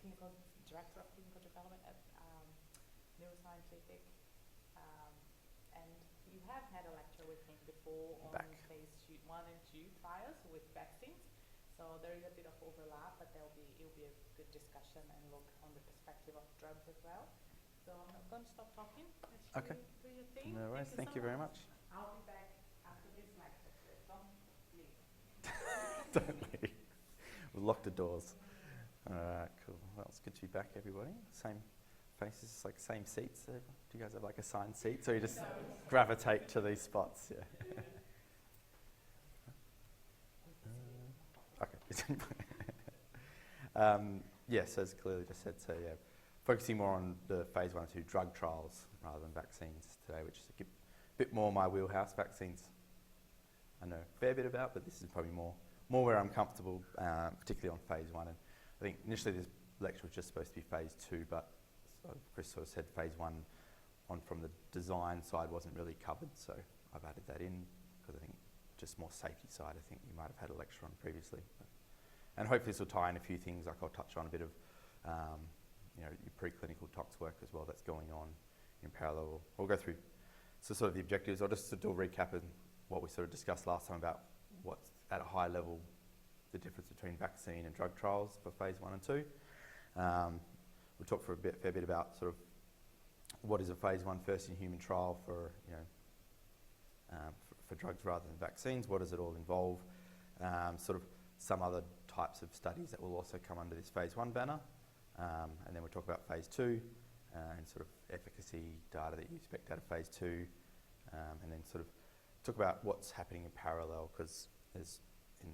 clinical director of clinical development at Neuroscientific, and you have had a lecture with him before on phase 1 and 2 trials with vaccines. So there is a bit of overlap, but it'll be a good discussion and look on the perspective of drugs as well. So I'm not going to stop talking. Okay. Do your thing. No worries. Thank you very much. I'll be back after this lecture. So don't leave. Don't leave. We'll lock the doors. All right, cool. Well, it's good to be back, everybody. Same faces, like same seats. Do you guys have like assigned seats, or you just gravitate to these spots? Yeah. Okay. Yes, as clearly just said, so yeah, focusing more on the phase 1 and 2 drug trials rather than vaccines today, which is a bit more my wheelhouse. Vaccines I know a fair bit about, but this is probably more where I'm comfortable, particularly on phase 1. And I think initially this lecture was just supposed to be phase 2, but Chris sort of said phase 1 on from the design side wasn't really covered, so I've added that in because I think just more safety side. I think you might have had a lecture on previously. And hopefully this will tie in a few things, like I'll touch on a bit of your preclinical tox work as well that's going on in parallel. We'll go through sort of the objectives. I'll just do a recap of what we sort of discussed last time about what's at a high level the difference between vaccine and drug trials for phase 1 and 2. We'll talk for a fair bit about sort of what is a phase 1 first in human trial for drugs rather than vaccines. What does it all involve? Sort of some other types of studies that will also come under this phase 1 banner, and then we'll talk about phase 2 and sort of efficacy data that you expect out of phase 2, and then sort of talk about what's happening in parallel, because there's in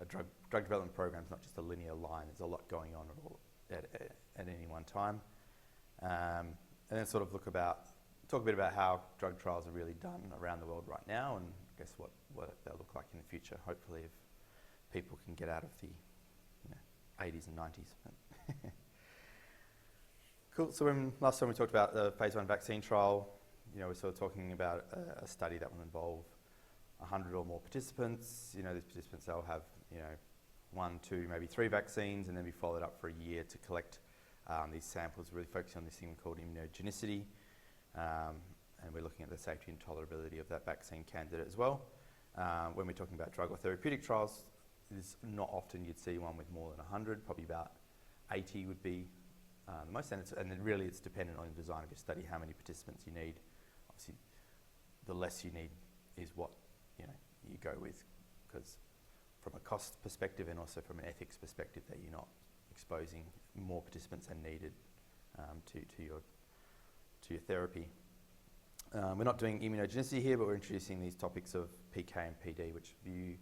a drug development program is not just a linear line. There's a lot going on at any one time, and then sort of talk a bit about how drug trials are really done around the world right now, and I guess what they'll look like in the future. Hopefully, if people can get out of the 80s and 90s. Cool. So last time we talked about the phase 1 vaccine trial, we're sort of talking about a study that will involve 100 or more participants. These participants, they'll have 1, 2, maybe 3 vaccines, and then be followed up for a year to collect these samples, really focusing on this thing called immunogenicity, and we're looking at the safety and tolerability of that vaccine candidate as well. When we're talking about drug or therapeutic trials, it's not often you'd see one with more than 100, probably about 80 would be the most, and then really it's dependent on the design of your study, how many participants you need. Obviously, the less you need is what you go with, because from a cost perspective and also from an ethics perspective, that you're not exposing more participants than needed to your therapy. We're not doing immunogenicity here, but we're introducing these topics of PK and PD, which have you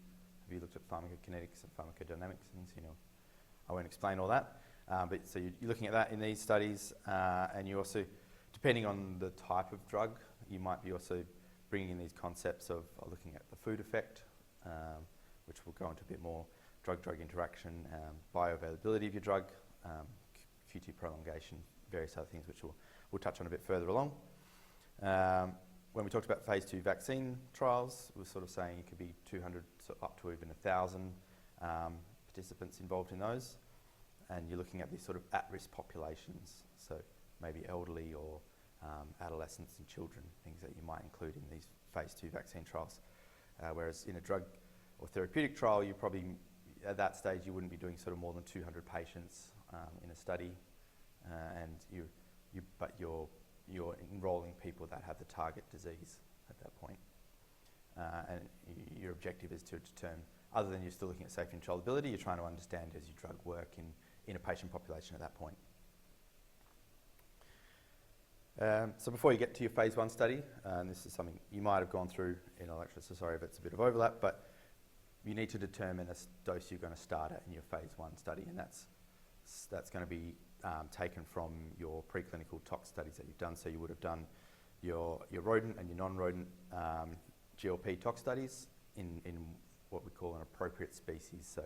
looked at pharmacokinetics and pharmacodynamics things? I won't explain all that, but so you're looking at that in these studies, and you also, depending on the type of drug, you might be also bringing in these concepts of looking at the food effect, which we'll go into a bit more, drug-drug interaction, bioavailability of your drug, QT prolongation, various other things which we'll touch on a bit further along. When we talked about phase 2 vaccine trials, we were sort of saying it could be 200 up to even 1,000 participants involved in those, and you're looking at these sort of at-risk populations, so maybe elderly or adolescents and children, things that you might include in these phase 2 vaccine trials. Whereas in a drug or therapeutic trial, you probably, at that stage, you wouldn't be doing sort of more than 200 patients in a study, but you're enrolling people that have the target disease at that point. And your objective is to determine, other than you're still looking at safety and tolerability, you're trying to understand does your drug work in a patient population at that point. So before you get to your phase 1 study, and this is something you might have gone through in a lecture, so sorry if it's a bit of overlap, but you need to determine a dose you're going to start at in your phase 1 study, and that's going to be taken from your preclinical tox studies that you've done. So you would have done your rodent and your non-rodent GLP tox studies in what we call an appropriate species. So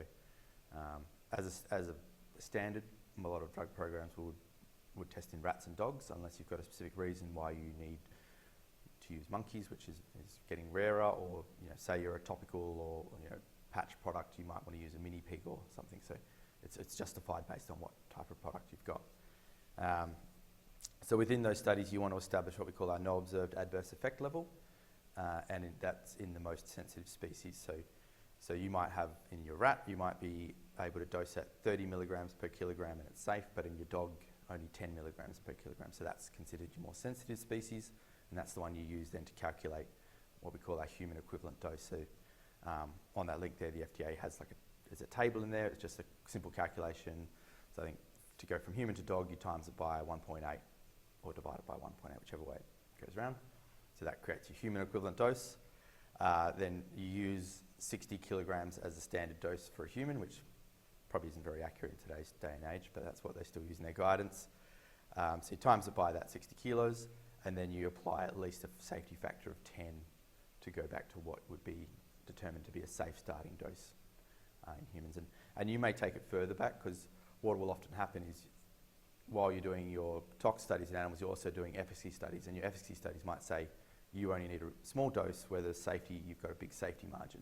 as a standard, a lot of drug programs would test in rats and dogs, unless you've got a specific reason why you need to use monkeys, which is getting rarer, or say you're a topical or patch product, you might want to use a mini pig or something. So It's justified based on what type of product you've got. So within those studies, you want to establish what we call our no observed adverse effect level, and that's in the most sensitive species. So you might have in your rat, you might be able to dose at 30 milligrams per kilogram and it's safe, but in your dog, only 10 milligrams per kilogram. So that's considered your more sensitive species, and that's the one you use then to calculate what we call our human equivalent dose. So on that link there, the FDA has there's a table in there. It's just a simple calculation. So I think to go from human to dog, you times it by 1.8 or divide it by 1.8, whichever way it goes around. So that creates your human equivalent dose. Then you use 60 kilograms as a standard dose for a human, which probably isn't very accurate in today's day and age, but that's what they still use in their guidance. So you times it by that 60 kilos, and then you apply at least a safety factor of 10 to go back to what would be determined to be a safe starting dose in humans. And you may take it further back, because what will often happen is while you're doing your tox studies in animals, you're also doing efficacy studies, and your efficacy studies might say you only need a small dose, where there's safety, you've got a big safety margin.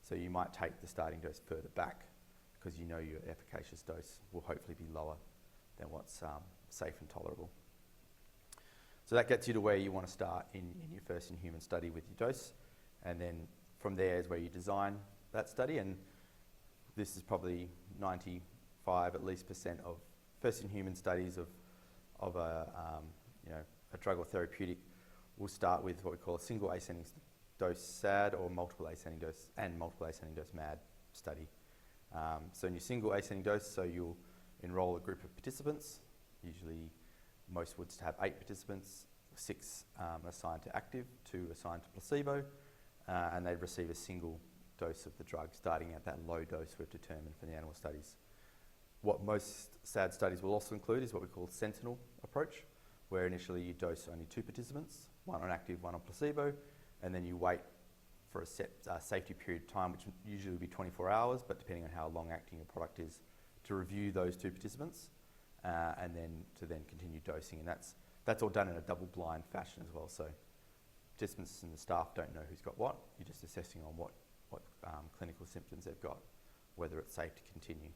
So you might take the starting dose further back, because you know your efficacious dose will hopefully be lower than what's safe and tolerable. So that gets you to where you want to start in your first in-human study with your dose, and then from there is where you design that study, and this is probably 95 at least % of first-in-human studies of a drug or therapeutic will start with what we call a single ascending dose SAD or multiple ascending dose and multiple ascending dose MAD study. So in your single ascending dose, so you'll enroll a group of participants. Usually most would have 8 participants, 6 assigned to active, 2 assigned to placebo, and they'd receive a single dose of the drug starting at that low dose we've determined for the animal studies. What most SAD studies will also include is what we call sentinel approach, where initially you dose only 2 participants, 1 on active, 1 on placebo, and then you wait for a set safety period of time, which usually will be 24 hours, but depending on how long-acting your product is, to review those 2 participants, and then to continue dosing. And that's all done in a double-blind fashion as well. So participants and the staff don't know who's got what. You're just assessing on what clinical symptoms they've got, whether it's safe to continue.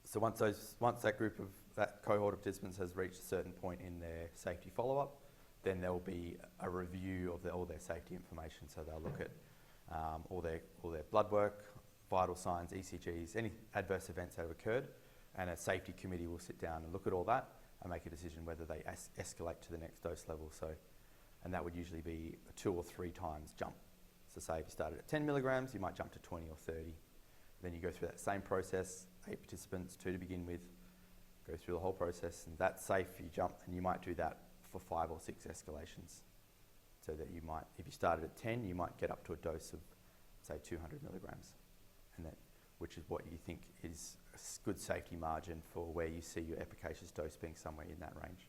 So once that cohort of participants has reached a certain point in their safety follow-up, then there will be a review of all their safety information. So they'll look at all their blood work, vital signs, ECGs, any adverse events that have occurred, and a safety committee will sit down and look at all that and make a decision whether they escalate to the next dose level. And that would usually be a 2 or 3 times jump. So say if you started at 10 milligrams, you might jump to 20 or 30. Then you go through that same process, 8 participants, 2 to begin with, go through the whole process, and that's safe, you jump, and you might do that for 5 or 6 escalations. So that you might, if you started at 10, you might get up to a dose of, say, 200 milligrams, which is what you think is a good safety margin for where you see your efficacious dose being somewhere in that range.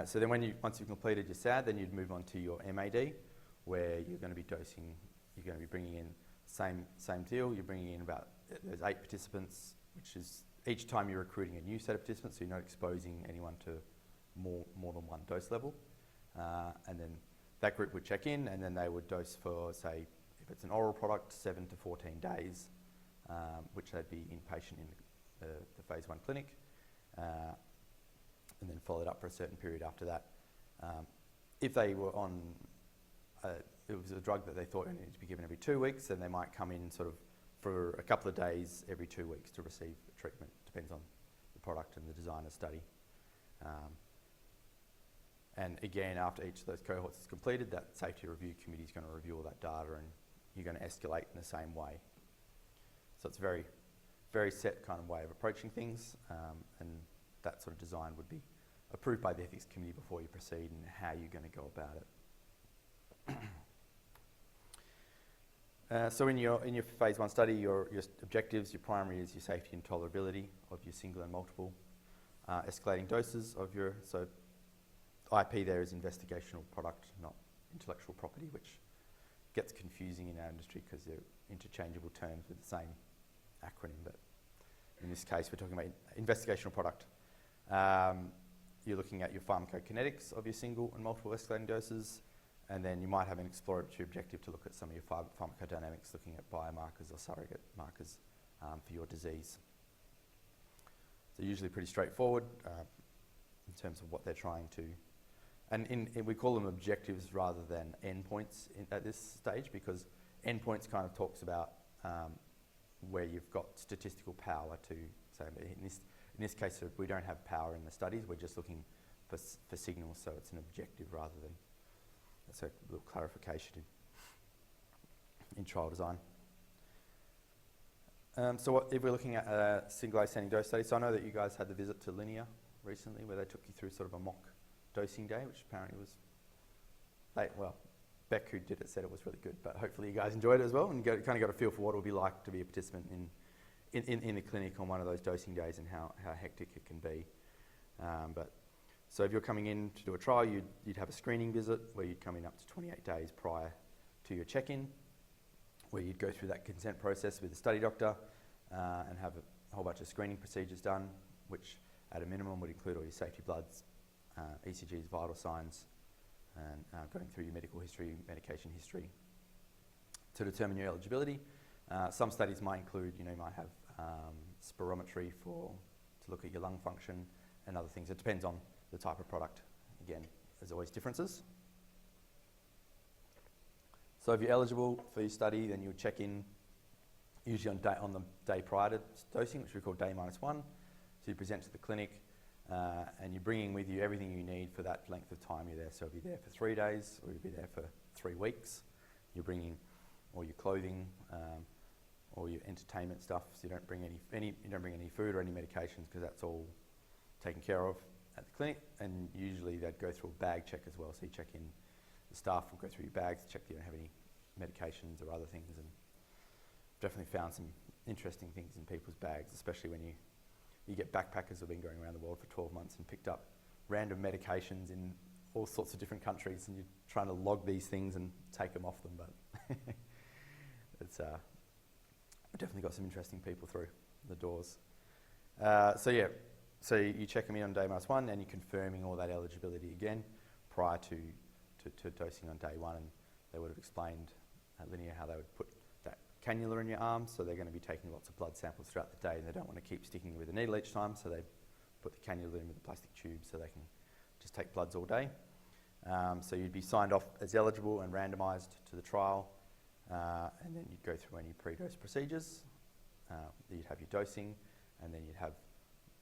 So then once you've completed your SAD, then you'd move on to your MAD, where you're going to be dosing, you're going to be bringing in same deal, you're bringing in there's 8 participants, which is each time you're recruiting a new set of participants, so you're not exposing anyone to more than 1 dose level. And then that group would check in, and then they would dose for, say, if it's an oral product, 7 to 14 days, which they'd be inpatient in the phase 1 clinic, and then followed up for a certain period after that. If they were on, it was a drug that they thought needed to be given every 2 weeks, then they might come in sort of for a couple of days every 2 weeks to receive treatment. Depends on the product and the design of study. And again, after each of those cohorts is completed, that safety review committee is going to review all that data, and you're going to escalate in the same way. So it's a very, very set kind of way of approaching things, and that sort of design would be approved by the ethics committee before you proceed and how you're going to go about it. So in your phase 1 study, your objectives, your primary is your safety and tolerability of your single and multiple escalating doses of your, so IP there is investigational product, not intellectual property, which gets confusing in our industry because they're interchangeable terms with the same acronym, but in this case we're talking about investigational product. You're looking at your pharmacokinetics of your single and multiple escalating doses, And then you might have an exploratory objective to look at some of your pharmacodynamics, looking at biomarkers or surrogate markers for your disease. So usually pretty straightforward in terms of what they're trying to. And we call them objectives rather than endpoints at this stage, because endpoints kind of talks about where you've got statistical power to say. In this case, we don't have power in the studies. We're just looking for signals, so it's an objective rather than. That's a little clarification in trial design. So if we're looking at a single ascending dose study, so I know that you guys had the visit to Linear recently, where they took you through sort of a mock dosing day, which apparently was, Beck, who did it, said it was really good, but hopefully you guys enjoyed it as well and kind of got a feel for what it would be like to be a participant in the clinic on one of those dosing days and how hectic it can be. So if you're coming in to do a trial, you'd have a screening visit where you'd come in up to 28 days prior to your check-in, where you'd go through that consent process with the study doctor and have a whole bunch of screening procedures done, which at a minimum would include all your safety bloods, ECGs, vital signs, and going through your medical history, medication history to determine your eligibility. Some studies might include, you might have spirometry to look at your lung function and other things. It depends on the type of product. Again, there's always differences. So if you're eligible for your study, then you would check in usually on the day prior to dosing, which we call day -1. So you present to the clinic and you're bringing with you everything you need for that length of time you're there. So if you're there for 3 days or you'll be there for 3 weeks, you're bringing all your clothing, all your entertainment stuff. So you don't bring any food or any medications, because that's all taken care of at the clinic. And usually they'd go through a bag check as well. So you check in, the staff will go through your bags, check you don't have any medications or other things, and definitely found some interesting things in people's bags, especially when you get backpackers who've been going around the world for 12 months and picked up random medications in all sorts of different countries, and you're trying to log these things and take them off them, but it's definitely got some interesting people through the doors. So you check them in on day -1 and you're confirming all that eligibility again prior to dosing on day 1, and they would have explained at Linear how they would put that cannula in your arm, so they're going to be taking lots of blood samples throughout the day and they don't want to keep sticking with a needle each time, so they put the cannula in with a plastic tube so they can just take bloods all day. So you'd be signed off as eligible and randomised to the trial, and then you'd go through any pre-dose procedures. You'd have your dosing, and then you'd have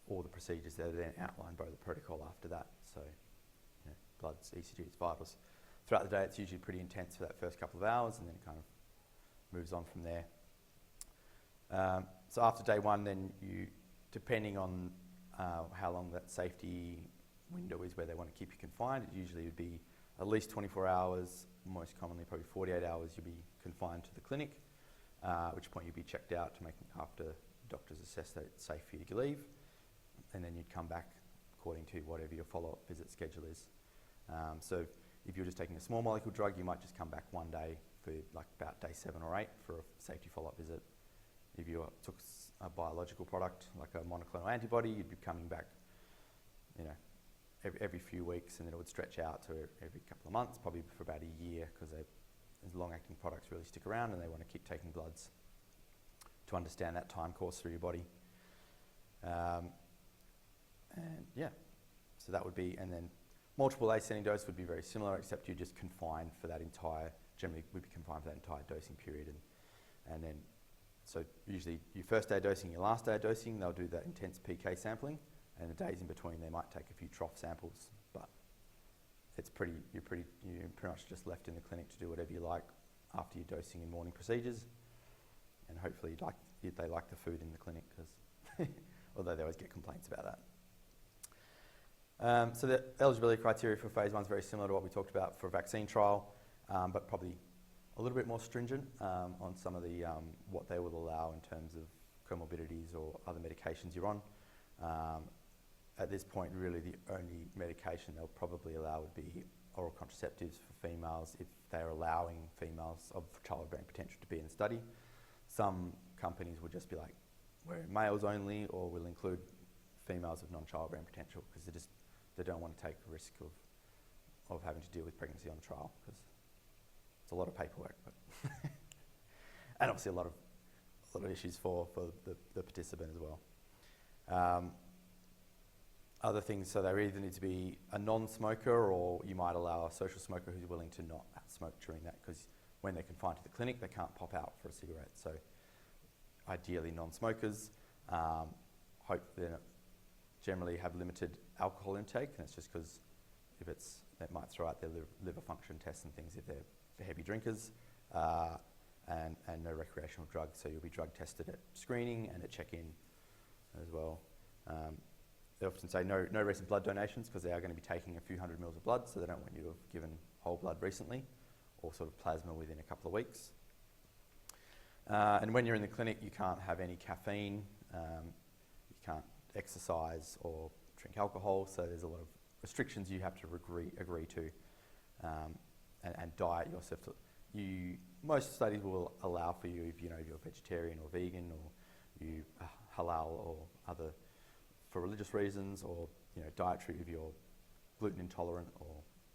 all the procedures that are then outlined by the protocol after that. So bloods, ECGs, vitals. Throughout the day, it's usually pretty intense for that first couple of hours, and then it kind of moves on from there. So after day 1, then depending on how long that safety window is where they want to keep you confined, it usually would be at least 24 hours, most commonly probably 48 hours, you'll be confined to the clinic, at which point you'd be checked out after doctors assess that it's safe for you to leave, and then you'd come back according to whatever your follow-up visit schedule is. So if you're just taking a small molecule drug, you might just come back one day for like about day 7 or 8 for a safety follow-up visit. If you took a biological product like a monoclonal antibody, you'd be coming back, every few weeks, and then it would stretch out to every couple of months, probably for about a year, because these long-acting products really stick around and they want to keep taking bloods to understand that time course through your body. So that would be, and then multiple ascending dose would be very similar, except you're just confined for that generally would be confined for that entire dosing period. And then, so usually your first day of dosing, your last day of dosing, they'll do that intense PK sampling, and the days in between, they might take a few trough samples, but you're pretty much just left in the clinic to do whatever you like after your dosing and morning procedures, and hopefully they like the food in the clinic, because although they always get complaints about that. So the eligibility criteria for phase 1 is very similar to what we talked about for a vaccine trial, but probably a little bit more stringent on some of the what they will allow in terms of comorbidities or other medications you're on. At this point, really the only medication they'll probably allow would be oral contraceptives for females if they're allowing females of childbearing potential to be in the study. Some companies will just be like, we're males only, or we'll include females of non-childbearing potential, because they don't want to take the risk of having to deal with pregnancy on the trial, because it's a lot of paperwork, but and obviously a lot of issues for the participant as well. Other things, so they either need to be a non-smoker, or you might allow a social smoker who's willing to not smoke during that, because when they're confined to the clinic, they can't pop out for a cigarette. So ideally non-smokers. Hope they generally have limited alcohol intake, and it's just because that might throw out their liver function tests and things if they're heavy drinkers, and no recreational drugs. So you'll be drug tested at screening and at check-in as well. They often say no recent blood donations, because they are going to be taking a few hundred mils of blood, so they don't want you to have given whole blood recently, or sort of plasma within a couple of weeks. And when you're in the clinic, you can't have any caffeine, you can't exercise or drink alcohol, so there's a lot of restrictions you have to agree to, and diet yourself. Most studies will allow for you if you're vegetarian or vegan, or you halal or other for religious reasons, or dietary if you're gluten intolerant or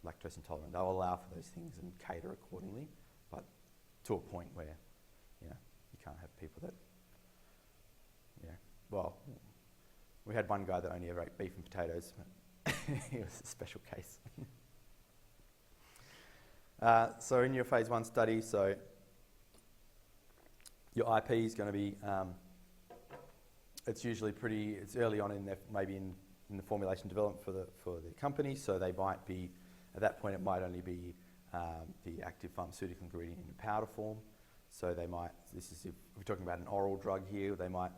lactose intolerant. They'll allow for those things and cater accordingly, but to a point where you can't have people that well, we had one guy that only ever ate beef and potatoes. He was a special case. So in your phase 1 study, so your IP is going to be, it's usually it's early on in maybe in the formulation development for the company, so they might be, at that point it might only be the active pharmaceutical ingredient in powder form. So they might, this is if we're talking about an oral drug here, they might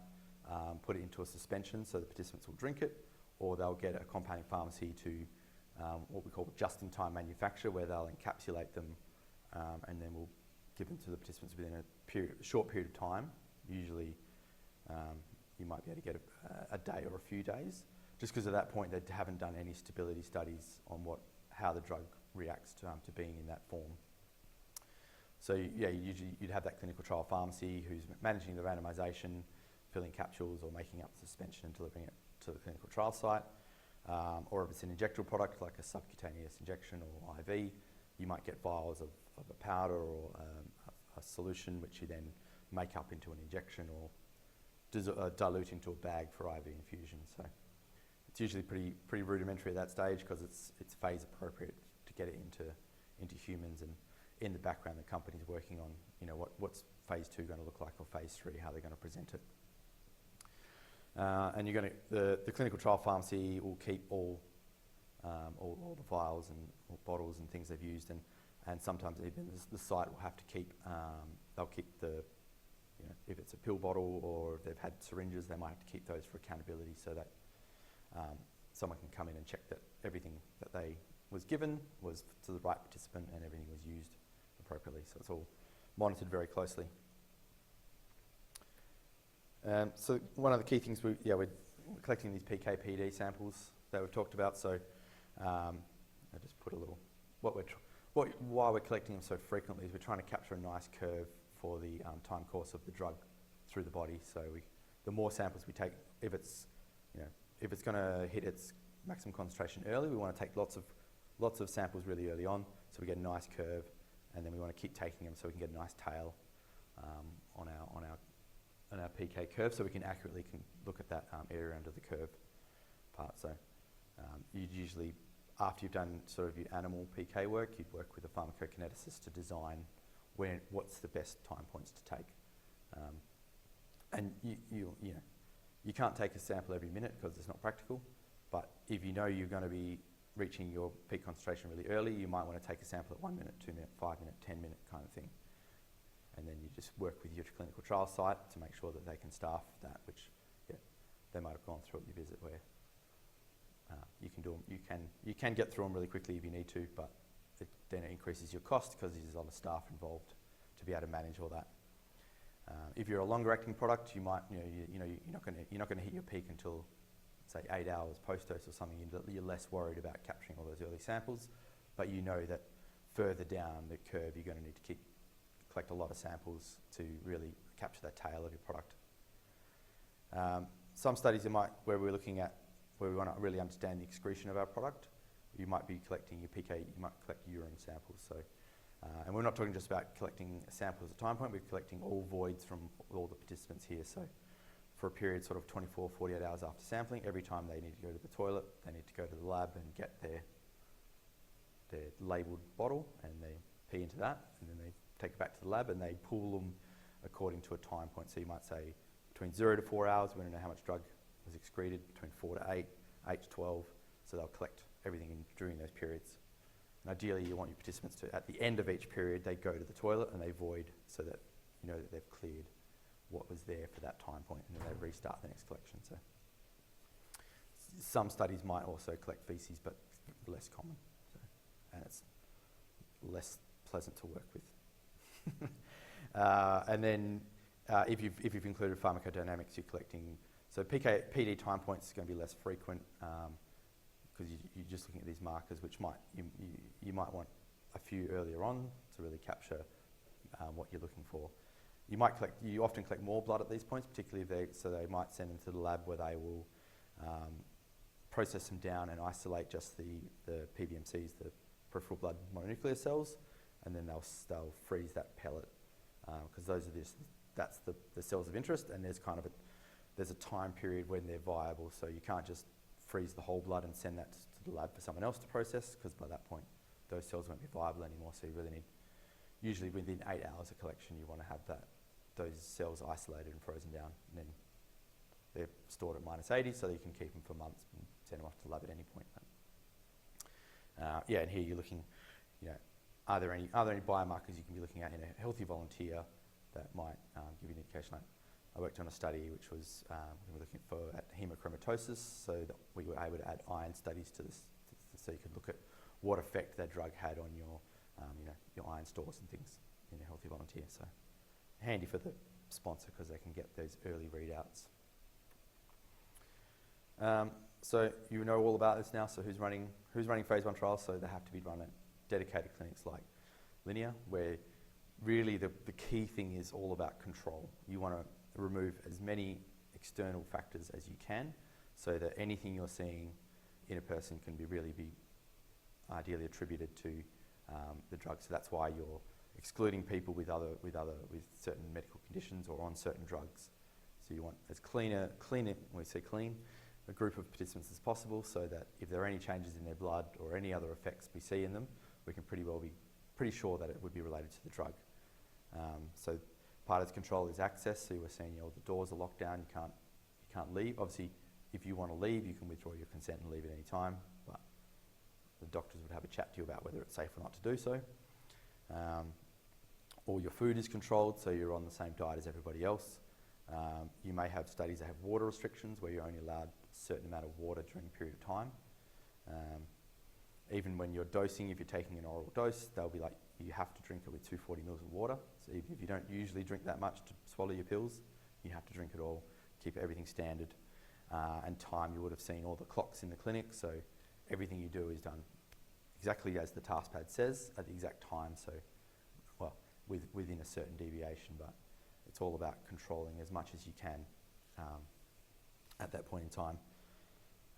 put it into a suspension so the participants will drink it, or they'll get a compounding pharmacy to what we call just-in-time manufacture, where they'll encapsulate them and then we'll give them to the participants within a short period of time. Usually you might be able to get a day or a few days, just because at that point they haven't done any stability studies on how the drug reacts to being in that form. So usually you'd have that clinical trial pharmacy who's managing the randomisation, filling capsules or making up the suspension and delivering it to the clinical trial site. Or if it's an injectable product like a subcutaneous injection or IV, you might get vials of a powder or a solution which you then make up into an injection or dilute into a bag for IV infusion. So it's usually pretty rudimentary at that stage, because it's phase appropriate to get it into humans, and in the background the company's working on what's phase 2 going to look like, or phase 3, how they're going to present it. And the clinical trial pharmacy will keep all the vials and bottles and things they've used, and sometimes even the site will have to keep, they'll keep if it's a pill bottle or if they've had syringes, they might have to keep those for accountability, so that someone can come in and check that everything that they was given was to the right participant and everything was used appropriately. So it's all monitored very closely. So one of the key things we're collecting these PK/PD samples that we've talked about. So I just put a little why we're collecting them so frequently is we're trying to capture a nice curve for the time course of the drug through the body. So the more samples we take, if it's going to hit its maximum concentration early, we want to take lots of samples really early on, so we get a nice curve, and then we want to keep taking them so we can get a nice tail on our PK curve, so we can accurately look at that area under the curve part. So you'd usually, after you've done sort of your animal PK work, you'd work with a pharmacokineticist to design what's the best time points to take. And you can't take a sample every minute because it's not practical, but if you know you're going to be reaching your peak concentration really early, you might want to take a sample at 1 minute, 2 minute, 5 minute, 10 minute kind of thing. And then you just work with your clinical trial site to make sure that they can staff that, which they might have gone through at your visit, where you can do them. You can get through them really quickly if you need to, but then it increases your cost because there's a lot of staff involved to be able to manage all that. If you're a longer acting product, you might you're not going to hit your peak until say 8 hours post dose or something. You're less worried about capturing all those early samples, but you know that further down the curve you're going to need to collect a lot of samples to really capture that tail of your product. Some studies where we're looking at where we want to really understand the excretion of our product you might be collecting your PK, you might collect urine samples. So, and we're not talking just about collecting a sample as a time point, we're collecting all voids from all the participants here. So for a period sort of 24, 48 hours after sampling, every time they need to go to the toilet, they need to go to the lab and get their labelled bottle, and they pee into that, and then they take it back to the lab and they pool them according to a time point. So you might say between 0 to 4 hours, we don't know how much drug was excreted, between 4 to 8, 8 to 12, so they'll collect everything during those periods. And ideally you want your participants to, at the end of each period, they go to the toilet and they void so that you know that they've cleared what was there for that time point, and then they restart the next collection. So some studies might also collect feces, but less common, so, and it's less pleasant to work with. And then if you've included pharmacodynamics, you're collecting, so PD time points is going to be less frequent because you're just looking at these markers, which you might want a few earlier on to really capture what you're looking for. You often collect more blood at these points, particularly so they might send them to the lab where they will process them down and isolate just the PBMCs, the peripheral blood mononuclear cells, and then they'll freeze that pellet because that's the cells of interest, and there's a time period when they're viable, so you can't just freeze the whole blood and send that to the lab for someone else to process, because by that point those cells won't be viable anymore. So you really need, usually within 8 hours of collection, you want to have those cells isolated and frozen down, and then they're stored at -80, so you can keep them for months and send them off to the lab at any point. And here you're looking, are there any biomarkers you can be looking at in a healthy volunteer that might give you an indication? Like I worked on a study which was we were looking at hemochromatosis, so that we were able to add iron studies to this, so you could look at what effect that drug had on your iron stores and things in a healthy volunteer. So handy for the sponsor because they can get those early readouts. So you know all about this now. So who's running phase 1 trials? So they have to be run at dedicated clinics like Linear, where really the key thing is all about control. You want to remove as many external factors as you can, so that anything you're seeing in a person can really be ideally attributed to the drug. So that's why you're excluding people with certain medical conditions or on certain drugs. So you want as clean, when we say clean, a group of participants as possible, so that if there are any changes in their blood or any other effects we see in them, we can pretty sure that it would be related to the drug. So part of the control is access. So you were saying, the doors are locked down, you can't leave. Obviously, if you want to leave, you can withdraw your consent and leave at any time, but the doctors would have a chat to you about whether it's safe or not to do so. All your food is controlled, so you're on the same diet as everybody else. You may have studies that have water restrictions, where you're only allowed a certain amount of water during a period of time. Even when you're dosing, if you're taking an oral dose, they'll be like, you have to drink it with 240 mils of water. So even if you don't usually drink that much to swallow your pills, you have to drink it all, keep everything standard. And time, you would have seen all the clocks in the clinic, so everything you do is done exactly as the task pad says at the exact time, so within a certain deviation, but it's all about controlling as much as you can at that point in time.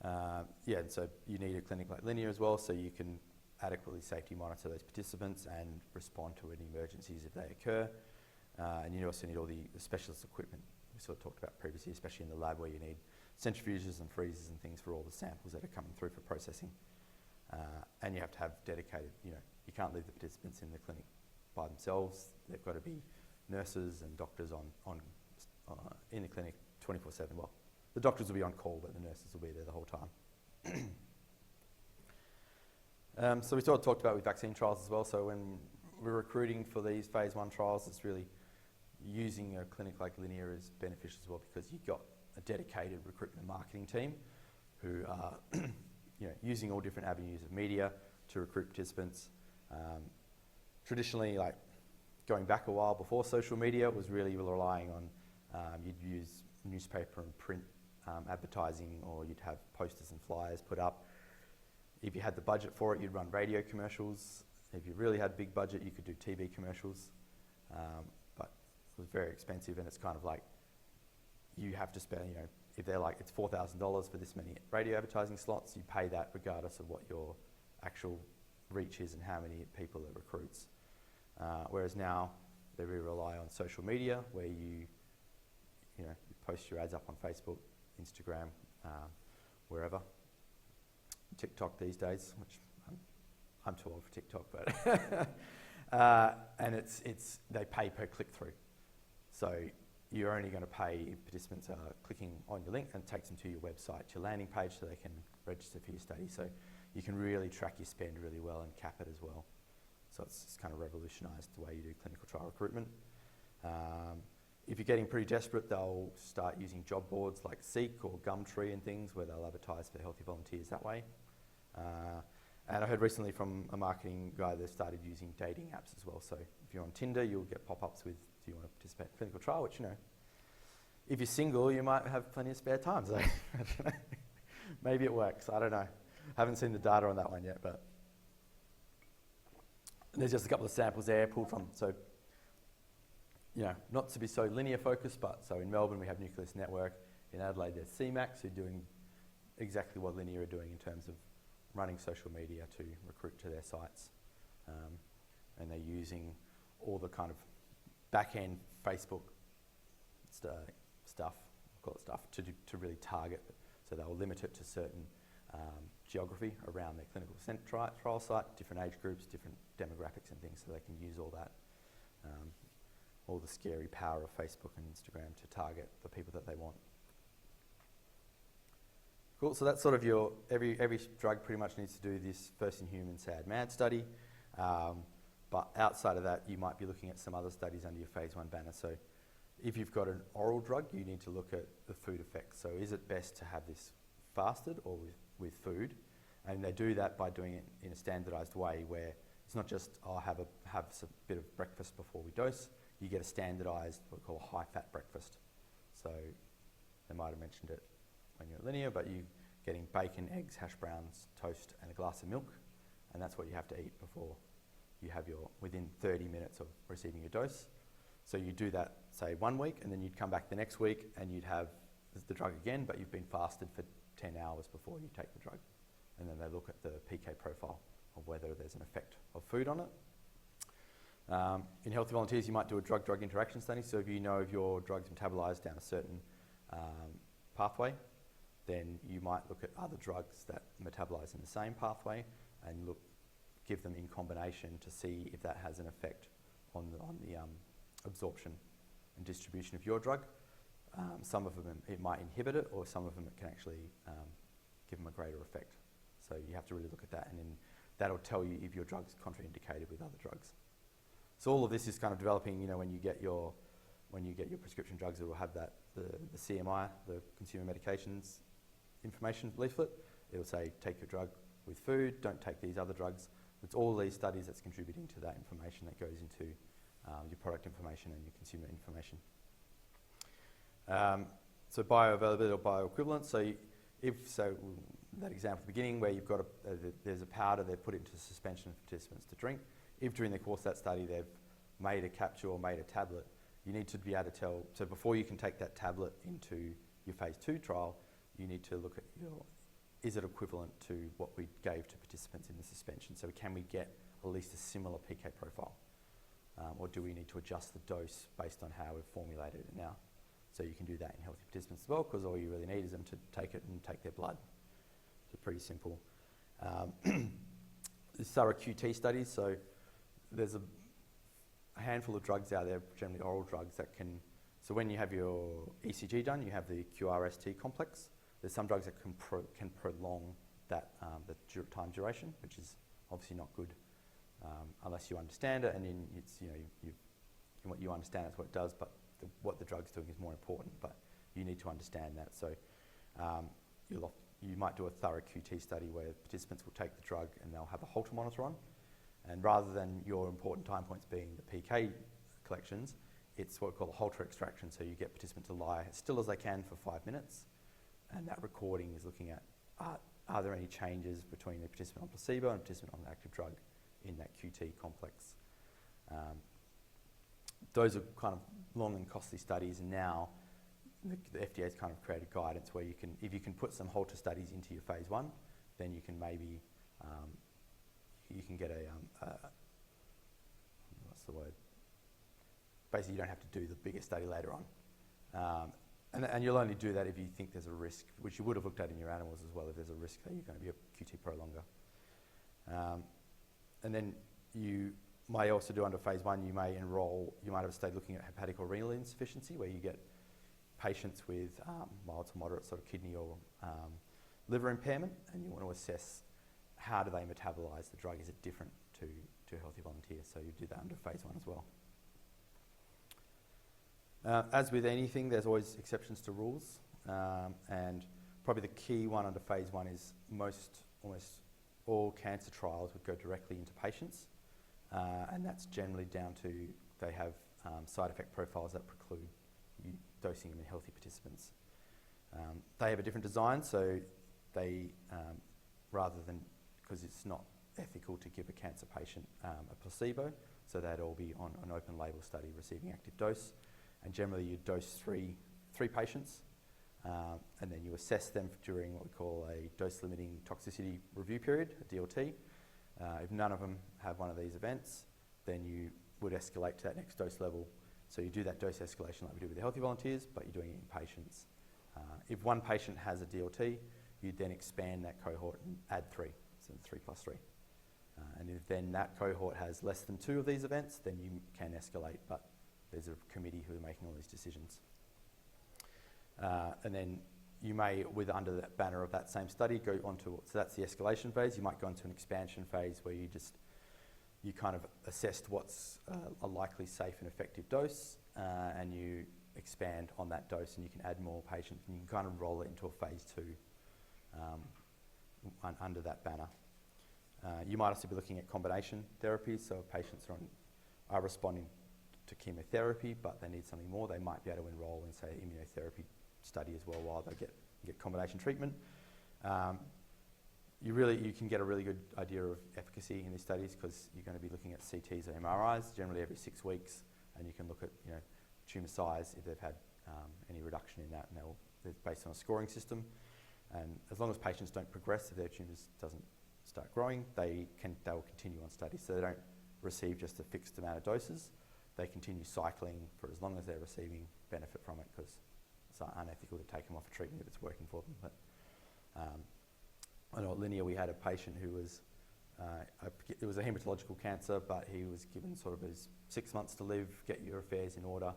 And so you need a clinic like Linear as well, so you can adequately safety monitor those participants and respond to any emergencies if they occur. And you also need all the specialist equipment we sort of talked about previously, especially in the lab, where you need centrifuges and freezers and things for all the samples that are coming through for processing. And you have to have dedicated, you can't leave the participants in the clinic by themselves. They've got to be nurses and doctors in the clinic 24/7. Well, the doctors will be on call, but the nurses will be there the whole time. So we sort of talked about with vaccine trials as well. So when we're recruiting for these phase 1 trials, it's really using a clinic like Linear is beneficial as well, because you've got a dedicated recruitment and marketing team who are using all different avenues of media to recruit participants. Traditionally, like going back a while before social media, was really relying on you'd use newspaper and print advertising, or you'd have posters and flyers put up. If you had the budget for it, you'd run radio commercials. If you really had big budget, you could do TV commercials. But it was very expensive, and it's kind of like you have to spend, if they're like, it's $4,000 for this many radio advertising slots, you pay that regardless of what your actual reach is and how many people it recruits. Whereas now they really rely on social media, where you post your ads up on Facebook, Instagram, wherever. TikTok these days, which I'm too old for TikTok, but and they pay per click through. So you're only going to pay if participants are clicking on your link, and it takes them to your website, your landing page, so they can register for your study. So you can really track your spend really well and cap it as well. So it's kind of revolutionised the way you do clinical trial recruitment. If you're getting pretty desperate, they'll start using job boards like Seek or Gumtree and things, where they'll advertise for healthy volunteers that way. And I heard recently from a marketing guy that started using dating apps as well. So if you're on Tinder, you'll get pop-ups with, do you want to participate in a clinical trial? Which, if you're single, you might have plenty of spare time. So maybe it works. I don't know. Haven't seen the data on that one yet, but there's just a couple of samples there pulled from. So, not to be so linear focused, but so in Melbourne we have Nucleus Network. In Adelaide there's CMAX, who are doing exactly what Linear are doing in terms of running social media to recruit to their sites. And they're using all the kind of back-end Facebook stuff, to really target. So they'll limit it to certain geography around their clinical trial site, different age groups, different demographics and things, so they can use all that, all the scary power of Facebook and Instagram to target the people that they want. Cool, so that's sort of every drug pretty much needs to do this first-in-human SAD-MAD study, but outside of that, you might be looking at some other studies under your phase 1 banner. So if you've got an oral drug, you need to look at the food effects. So is it best to have this fasted or with food? And they do that by doing it in a standardised way, where it's not just, have a bit of breakfast before we dose. You get a standardised, what we call a high-fat breakfast. So they might have mentioned it when you're at Linear, but you're getting bacon, eggs, hash browns, toast, and a glass of milk, and that's what you have to eat before you have within 30 minutes of receiving your dose. So you do that, say, 1 week, and then you'd come back the next week and you'd have the drug again, but you've been fasted for 10 hours before you take the drug. And then they look at the PK profile of whether there's an effect of food on it. In healthy volunteers, you might do a drug-drug interaction study. So if you know if your drug's metabolised down a certain pathway, then you might look at other drugs that metabolise in the same pathway and give them in combination to see if that has an effect on the absorption and distribution of your drug. Some of them it might inhibit it, or some of them it can actually give them a greater effect. So you have to really look at that, and then that'll tell you if your drug's contraindicated with other drugs. So all of this is kind of developing. When you get your prescription drugs, it will have that the CMI, the Consumer Medications Information leaflet. It'll say take your drug with food, don't take these other drugs. It's all these studies that's contributing to that information that goes into your product information and your consumer information. So bioavailability or bioequivalence. So that example at the beginning where you've got there's a powder they've put into suspension for participants to drink. If during the course of that study they've made a capsule or made a tablet, you need to be able to tell. So before you can take that tablet into your phase 2 trial, you need to look at is it equivalent to what we gave to participants in the suspension? So can we get at least a similar PK profile? Or do we need to adjust the dose based on how we've formulated it now? So you can do that in healthy participants as well, because all you really need is them to take it and take their blood. So pretty simple. There's thorough QT studies, so there's a handful of drugs out there, generally oral drugs, that can... So when you have your ECG done, you have the QRST complex. There's some drugs that can prolong that the time duration, which is obviously not good unless you understand it, and then it's what you understand is what it does, but what the drug's doing is more important. But you need to understand that. So you might do a thorough QT study where participants will take the drug and they'll have a Holter monitor on, and rather than your important time points being the PK collections, it's what we call a Holter extraction. So you get participants to lie as still as they can for 5 minutes, and that recording is looking at are there any changes between the participant on placebo and participant on the active drug in that QT complex. Those are kind of long and costly studies, and now the FDA's kind of created guidance where if you can put some Holter studies into your phase 1, then you can maybe you can get what's the word? Basically, you don't have to do the bigger study later on. And you'll only do that if you think there's a risk, which you would have looked at in your animals as well, if there's a risk that you're going to be a QT prolonger. And then you might also do under phase 1, you might have a study looking at hepatic or renal insufficiency, where you get patients with mild to moderate sort of kidney or liver impairment, and you want to assess how do they metabolize the drug. Is it different to healthy volunteers? So you do that under phase 1 as well. As with anything, there's always exceptions to rules, and probably the key one under phase 1 is almost all cancer trials would go directly into patients, and that's generally down to they have side effect profiles that preclude you dosing them in healthy participants. They have a different design, so they, rather than, because it's not ethical to give a cancer patient a placebo, so they'd all be on an open label study receiving active dose. And generally you dose three patients, and then you assess them during what we call a dose-limiting toxicity review period, a DLT. If none of them have one of these events, then you would escalate to that next dose level. So you do that dose escalation like we do with the healthy volunteers, but you're doing it in patients. If one patient has a DLT, you then expand that cohort and add 3, so 3 plus 3. And if then that cohort has less than 2 of these events, then you can escalate, but there's a committee who are making all these decisions. And then you may, under that banner of that same study, go on to, so that's the escalation phase. You might go into an expansion phase where you kind of assessed what's a likely safe and effective dose, and you expand on that dose, and you can add more patients, and you can kind of roll it into a phase 2 under that banner. You might also be looking at combination therapies, so if patients are responding to chemotherapy, but they need something more, they might be able to enrol in, say, immunotherapy study as well while they get combination treatment. You can get a really good idea of efficacy in these studies because you're going to be looking at CTs or MRIs generally every 6 weeks, and you can look at tumour size if they've had any reduction in that, and they're based on a scoring system. And as long as patients don't progress, if their tumours doesn't start growing, they will continue on study. So they don't receive just a fixed amount of doses. They continue cycling for as long as they're receiving benefit from it, because it's unethical to take them off a treatment if it's working for them. But I know at Linear we had a patient who was, it was a hematological cancer, but he was given sort of his 6 months to live, get your affairs in order.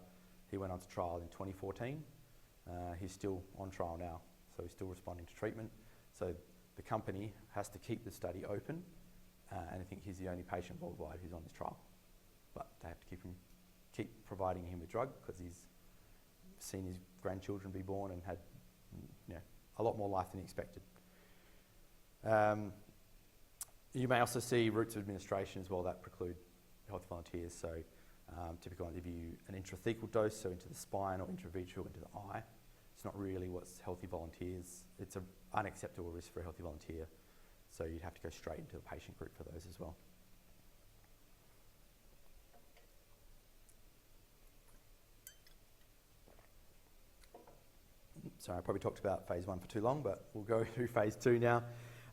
He went on to trial in 2014. He's still on trial now, so he's still responding to treatment. So the company has to keep the study open, and I think he's the only patient worldwide who's on this trial. But they have to keep providing him with drug because he's seen his grandchildren be born and had a lot more life than he expected. You may also see routes of administration as well that preclude healthy volunteers. So typically I'll give you an intrathecal dose, so into the spine, or intravitreal into the eye. It's not really what's healthy volunteers. It's an unacceptable risk for a healthy volunteer. So you'd have to go straight into the patient group for those as well. Sorry, I probably talked about phase 1 for too long, but we'll go through phase 2 now.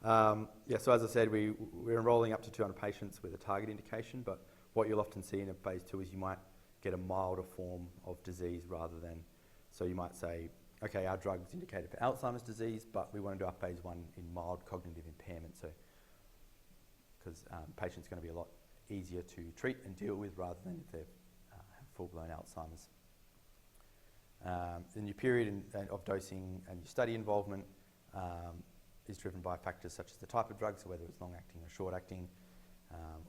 So as I said, we're enrolling up to 200 patients with a target indication, but what you'll often see in a phase 2 is you might get a milder form of disease rather than, so you might say, okay, our drug's indicated for Alzheimer's disease, but we want to do our phase 1 in mild cognitive impairment, so because patients are going to be a lot easier to treat and deal with rather than if they have full-blown Alzheimer's. Then your period of dosing and your study involvement is driven by factors such as the type of drug, so whether it's long-acting or short-acting,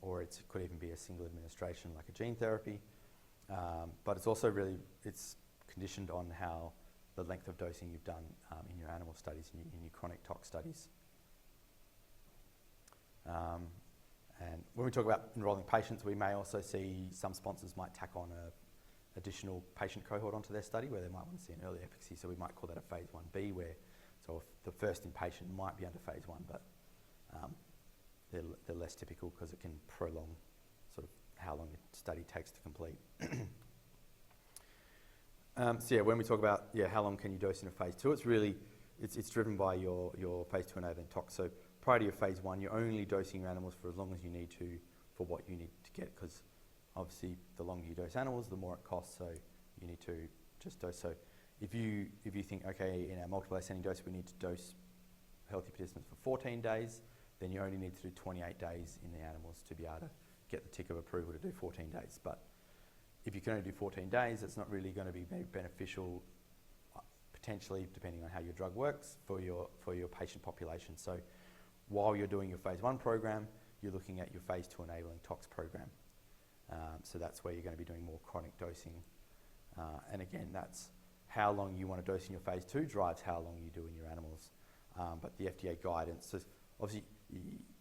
or it could even be a single administration like a gene therapy. But it's also it's conditioned on how the length of dosing you've done in your animal studies, in your chronic tox studies. And when we talk about enrolling patients, we may also see some sponsors might tack on a additional patient cohort onto their study where they might want to see an early efficacy, so we might call that a phase 1B, where so if the first in-patient might be under phase 1, but they're less typical because it can prolong sort of how long a study takes to complete. So yeah, when we talk about how long can you dose in a phase 2, it's driven by your phase 2 enabling tox. So prior to your phase 1, you're only dosing your animals for as long as you need to for what you need to get, because obviously the longer you dose animals, the more it costs, so you need to just dose. So if you think, okay, in our multiple ascending dose, we need to dose healthy participants for 14 days, then you only need to do 28 days in the animals to be able to get the tick of approval to do 14 days. But if you can only do 14 days, it's not really going to be very beneficial, potentially, depending on how your drug works, for your patient population. So while you're doing your phase 1 program, you're looking at your phase 2 enabling tox program. So that's where you're going to be doing more chronic dosing. And again, that's how long you want to dose in your phase 2 drives how long you do in your animals. But the FDA guidance says, obviously,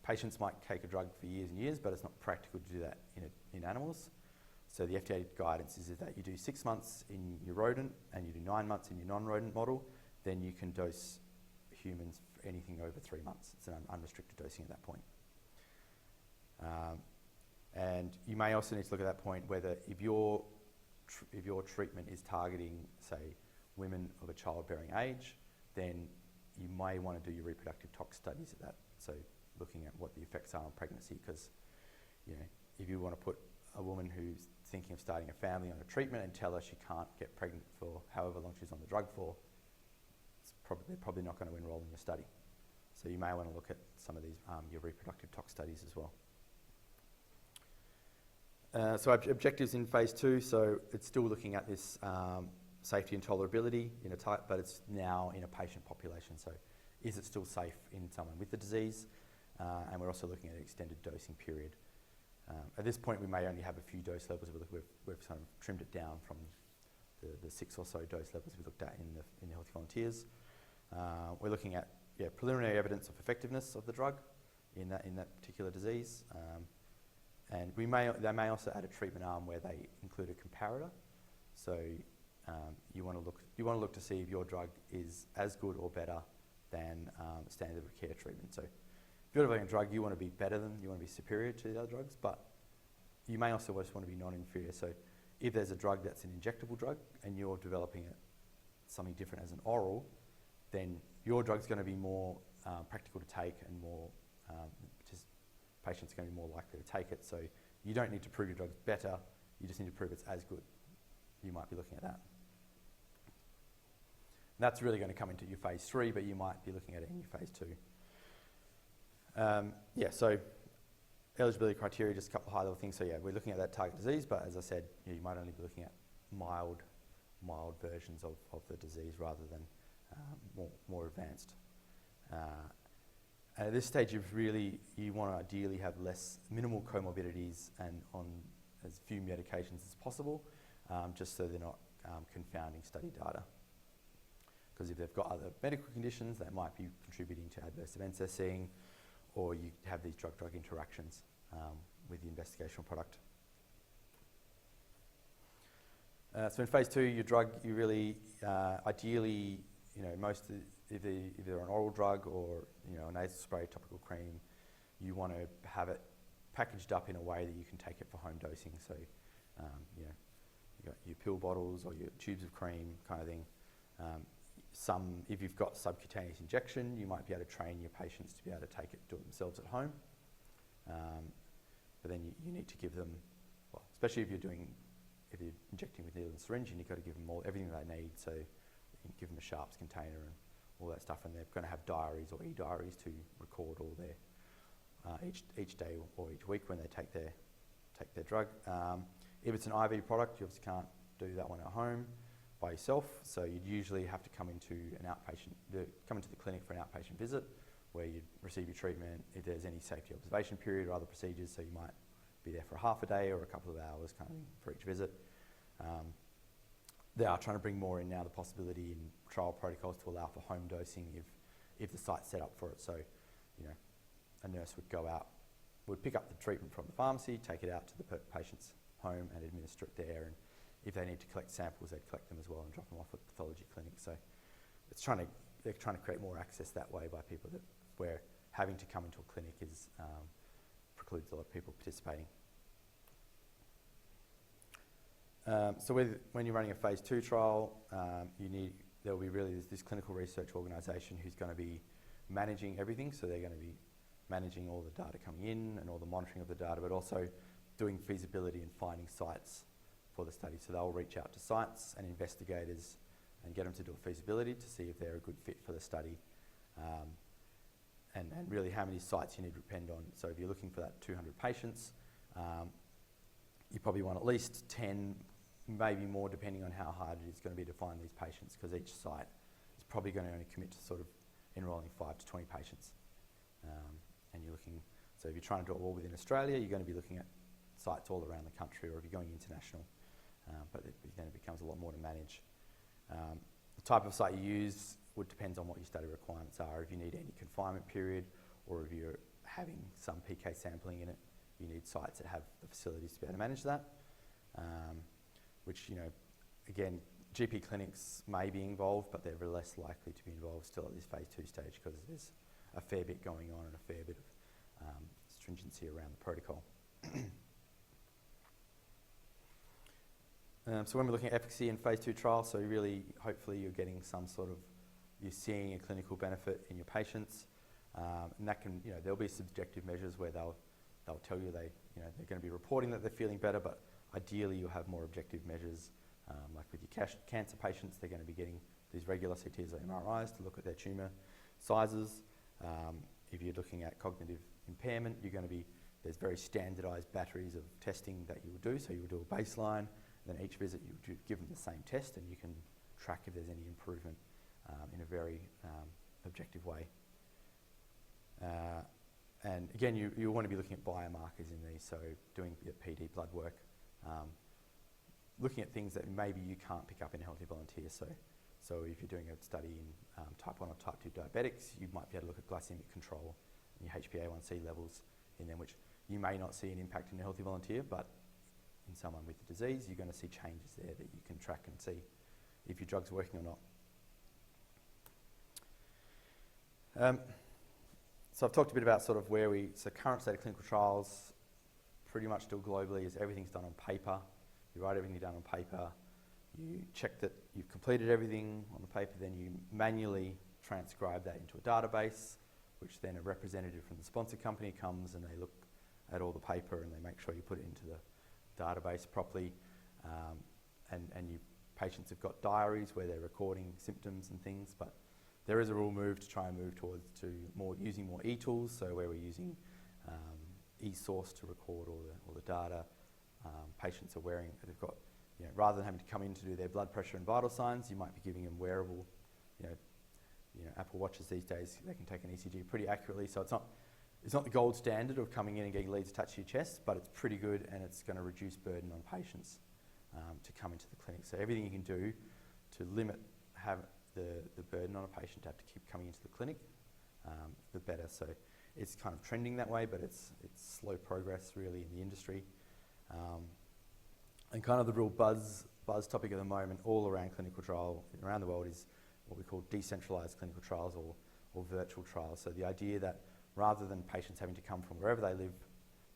patients might take a drug for years and years, but it's not practical to do that in animals. So the FDA guidance is that you do 6 months in your rodent and you do 9 months in your non-rodent model, then you can dose humans for anything over 3 months. It's an unrestricted dosing at that point. And you may also need to look at that point whether if your treatment is targeting, say, women of a childbearing age, then you may want to do your reproductive tox studies at that. So looking at what the effects are on pregnancy, because if you want to put a woman who's thinking of starting a family on a treatment and tell her she can't get pregnant for however long she's on the drug for, they're probably not going to enroll in your study. So you may want to look at some of these your reproductive tox studies as well. So objectives in phase 2, so it's still looking at this safety and tolerability in a type, but it's now in a patient population. So is it still safe in someone with the disease? And we're also looking at an extended dosing period. At this point, we may only have a few dose levels. We've kind of trimmed it down from the 6 or so dose levels we looked at in the healthy volunteers. We're looking at preliminary evidence of effectiveness of the drug in that particular disease. And they may also add a treatment arm where they include a comparator. So you want to look to see if your drug is as good or better than standard of care treatment. So if you're developing a drug, you want to be better than, you want to be superior to the other drugs, but you may also just want to be non-inferior. So if there's a drug that's an injectable drug and you're developing something different as an oral, then your drug's going to be more practical to take and more patients are going to be more likely to take it. So you don't need to prove your drug's better, you just need to prove it's as good. You might be looking at that. And that's really going to come into your phase 3, but you might be looking at it in your phase 2. So eligibility criteria, just a couple of high-level things. So we're looking at that target disease, but as I said, you might only be looking at mild versions of the disease rather than more advanced. And at this stage, you want to ideally have minimal comorbidities and on as few medications as possible, just so they're not confounding study data. Because if they've got other medical conditions, that might be contributing to adverse events they're seeing, or you have these drug-drug interactions with the investigational product. So in phase 2, your drug, you really ideally, if they're an oral drug or a nasal spray, topical cream, you want to have it packaged up in a way that you can take it for home dosing. So, you've got your pill bottles or your tubes of cream kind of thing. If you've got subcutaneous injection, you might be able to train your patients to be able to do it themselves at home. But then you need to give them, especially if you're injecting with needle and syringe, you've got to give them everything they need. So you can give them a sharps container and all that stuff, and they're going to have diaries or e-diaries to record all their each day or each week when they take their drug. If it's an IV product, you obviously can't do that one at home by yourself, so you'd usually have to come into the clinic for an outpatient visit where you'd receive your treatment. If there's any safety observation period or other procedures, so you might be there for half a day or a couple of hours kind of for each visit. They are trying to bring more in now, the possibility in trial protocols to allow for home dosing if the site's set up for it. So, a nurse would go out, would pick up the treatment from the pharmacy, take it out to the patient's home and administer it there. And if they need to collect samples, they'd collect them as well and drop them off at the pathology clinic. So they're trying to create more access that way by people where having to come into a clinic precludes a lot of people participating. So when you're running a phase 2 trial, you need there will be really this clinical research organisation who's going to be managing everything. So they're going to be managing all the data coming in and all the monitoring of the data, but also doing feasibility and finding sites for the study. So they'll reach out to sites and investigators and get them to do a feasibility to see if they're a good fit for the study. And really how many sites you need to depend on. So if you're looking for that 200 patients, you probably want at least 10, maybe more, depending on how hard it is going to be to find these patients, because each site is probably going to only commit to sort of enrolling 5 to 20 patients. And you're looking, so if you're trying to do it all within Australia, you're going to be looking at sites all around the country, or if you're going international, but then it becomes a lot more to manage. The type of site you use would depend on what your study requirements are. If you need any confinement period, or if you're having some PK sampling in it, you need sites that have the facilities to be able to manage that. Which, again, GP clinics may be involved, but they're less likely to be involved still at this phase 2 stage, because there's a fair bit going on and a fair bit of stringency around the protocol. So when we're looking at efficacy in phase 2 trials, so really, hopefully you're getting you're seeing a clinical benefit in your patients, and that can, there'll be subjective measures where they'll tell you they're going to be reporting that they're feeling better, but ideally you'll have more objective measures, like with your cancer patients, they're going to be getting these regular CTs or MRIs to look at their tumour sizes. If you're looking at cognitive impairment, there's very standardised batteries of testing that you will do. So you will do a baseline, then each visit you would give them the same test, and you can track if there's any improvement in a very objective way. And again, you want to be looking at biomarkers in these, so doing PD blood work, looking at things that maybe you can't pick up in a healthy volunteer. So if you're doing a study in type 1 or type 2 diabetics, you might be able to look at glycemic control and your HbA1c levels in them, which you may not see an impact in a healthy volunteer, but in someone with the disease, you're going to see changes there that you can track and see if your drug's working or not. So I've talked a bit about sort of so current state of clinical trials, pretty much still globally, is everything's done on paper. You write everything down on paper, you check that you've completed everything on the paper, then you manually transcribe that into a database, which then a representative from the sponsor company comes and they look at all the paper and they make sure you put it into the database properly. And you patients have got diaries where they're recording symptoms and things, but there is a real move to try and move towards using more e-tools, so where we're using e-source to record all the data. Patients are they've got, rather than having to come in to do their blood pressure and vital signs, you might be giving them wearable, Apple Watches these days, they can take an ECG pretty accurately, so it's not the gold standard of coming in and getting leads attached to your chest, but it's pretty good, and it's going to reduce burden on patients to come into the clinic. So everything you can do to limit the burden on a patient to have to keep coming into the clinic, the better. So it's kind of trending that way, but it's slow progress really in the industry. And kind of the real buzz topic at the moment all around clinical trial around the world is what we call decentralised clinical trials or virtual trials. So the idea that rather than patients having to come from wherever they live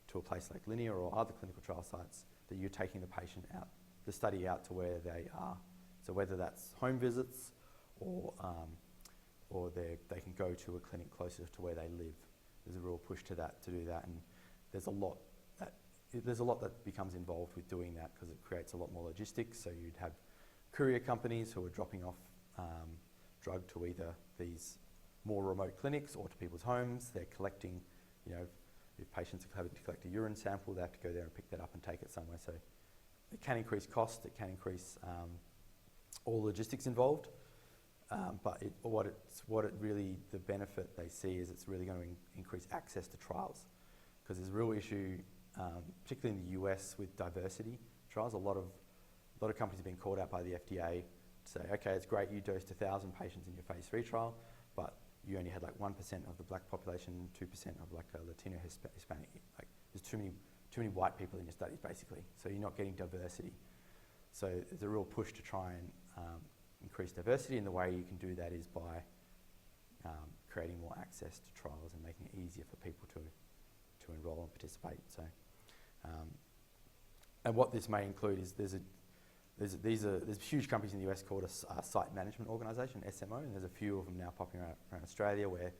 to a place like Linear or other clinical trial sites, that you're taking the study out to where they are. So whether that's home visits or they can go to a clinic closer to where they live. There's a real push to do that, and there's a lot that becomes involved with doing that, because it creates a lot more logistics. So you'd have courier companies who are dropping off drug to either these more remote clinics or to people's homes. They're collecting, if patients are having to collect a urine sample, they have to go there and pick that up and take it somewhere. So it can increase cost, it can increase all the logistics involved, but the benefit they see is it's really going to increase access to trials, because there's a real issue, particularly in the US, with diversity trials. A lot of companies have been called out by the FDA to say, okay, it's great you dosed 1,000 patients in your phase 3 trial, but you only had like 1% of the black population, 2% of like a Latino Hispanic. Like there's too many white people in your studies basically, so you're not getting diversity. So there's a real push to try and increase diversity, and the way you can do that is by creating more access to trials and making it easier for people to enrol and participate. So, and what this may include is there's huge companies in the US called a site management organisation, SMO, and there's a few of them now popping around Australia where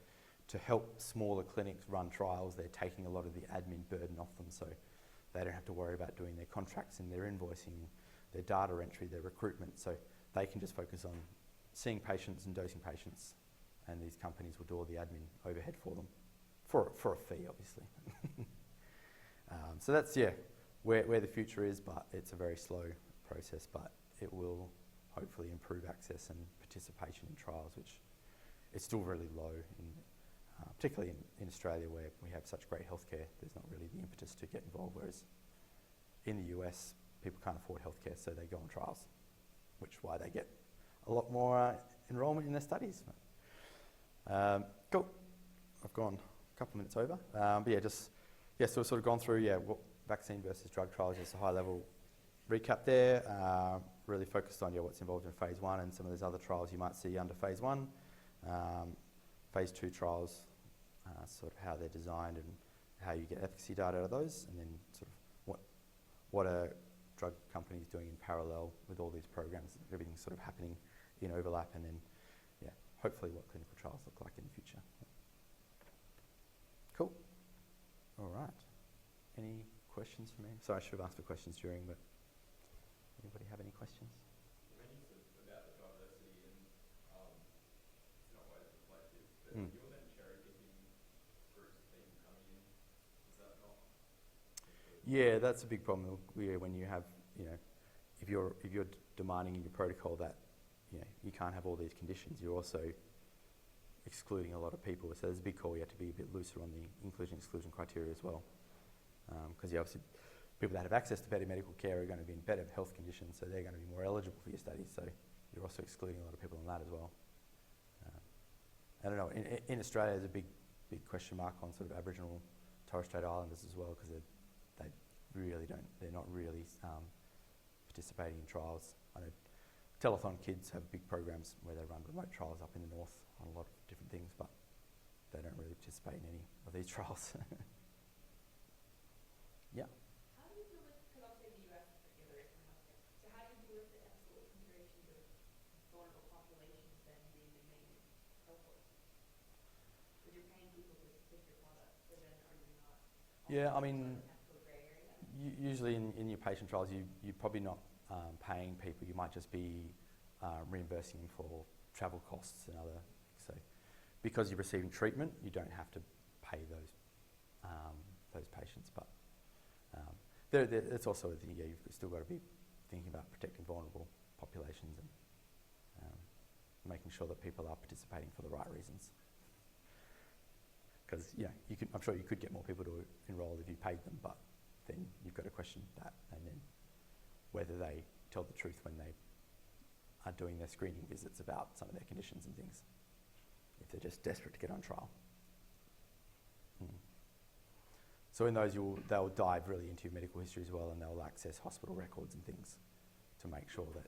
to help smaller clinics run trials, they're taking a lot of the admin burden off them, so they don't have to worry about doing their contracts and their invoicing, their data entry, their recruitment, so they can just focus on seeing patients and dosing patients, and these companies will do all the admin overhead for them, for a fee, obviously. So that's, where the future is, but it's a very slow process, but it will hopefully improve access and participation in trials, which is still really low, particularly in Australia where we have such great healthcare. There's not really the impetus to get involved, whereas in the US, people can't afford healthcare, so they go on trials, which is why they get a lot more enrolment in their studies. Cool. I've gone a couple of minutes over. So we've sort of gone through, what vaccine versus drug trials, just a high level recap there. Really focused on what's involved in phase 1 and some of those other trials you might see under phase 1. Phase 2 trials, sort of how they're designed and how you get efficacy data out of those, and then sort of what are drug companies doing in parallel with all these programs. Everything's sort of happening in overlap, and then hopefully what clinical trials look like in the future. Cool. All right. Any questions for me? Sorry, I should have asked for questions during, but anybody have any questions? When you said about the diversity and it's not always reflective, but you're then cherry picking groups of people coming in, is that not? Yeah, that's a big problem. When you have, if you're demanding in your protocol that you can't have all these conditions, you're also excluding a lot of people. So there's a big call. You have to be a bit looser on the inclusion-exclusion criteria as well, because obviously people that have access to better medical care are going to be in better health conditions, so they're going to be more eligible for your studies. So you're also excluding a lot of people on that as well. I don't know. In Australia, there's a big question mark on sort of Aboriginal Torres Strait Islanders as well, because they really don't. They're not really participating in trials. I know Telethon Kids have big programs where they run remote trials up in the north on a lot of different things, but they don't really participate in any of these trials. Yeah. How do you deal with, because obviously in the US, there is no healthcare, so how do you deal with the ethical considerations of vulnerable populations then being the main cohort? Because you're paying people to pick your product, so then are you not? Yeah, I mean, Ethical grey area? usually in your patient trials, you're probably not paying people. You might just be reimbursing them for travel costs and other. So, because you're receiving treatment, you don't have to pay those patients. But it's also a thing. You've still got to be thinking about protecting vulnerable populations and making sure that people are participating for the right reasons. Because I'm sure you could get more people to enrol if you paid them, but then you've got to question that, and then whether they tell the truth when they are doing their screening visits about some of their conditions and things, if they're just desperate to get on trial. So in those, they'll dive really into your medical history as well, and they'll access hospital records and things to make sure that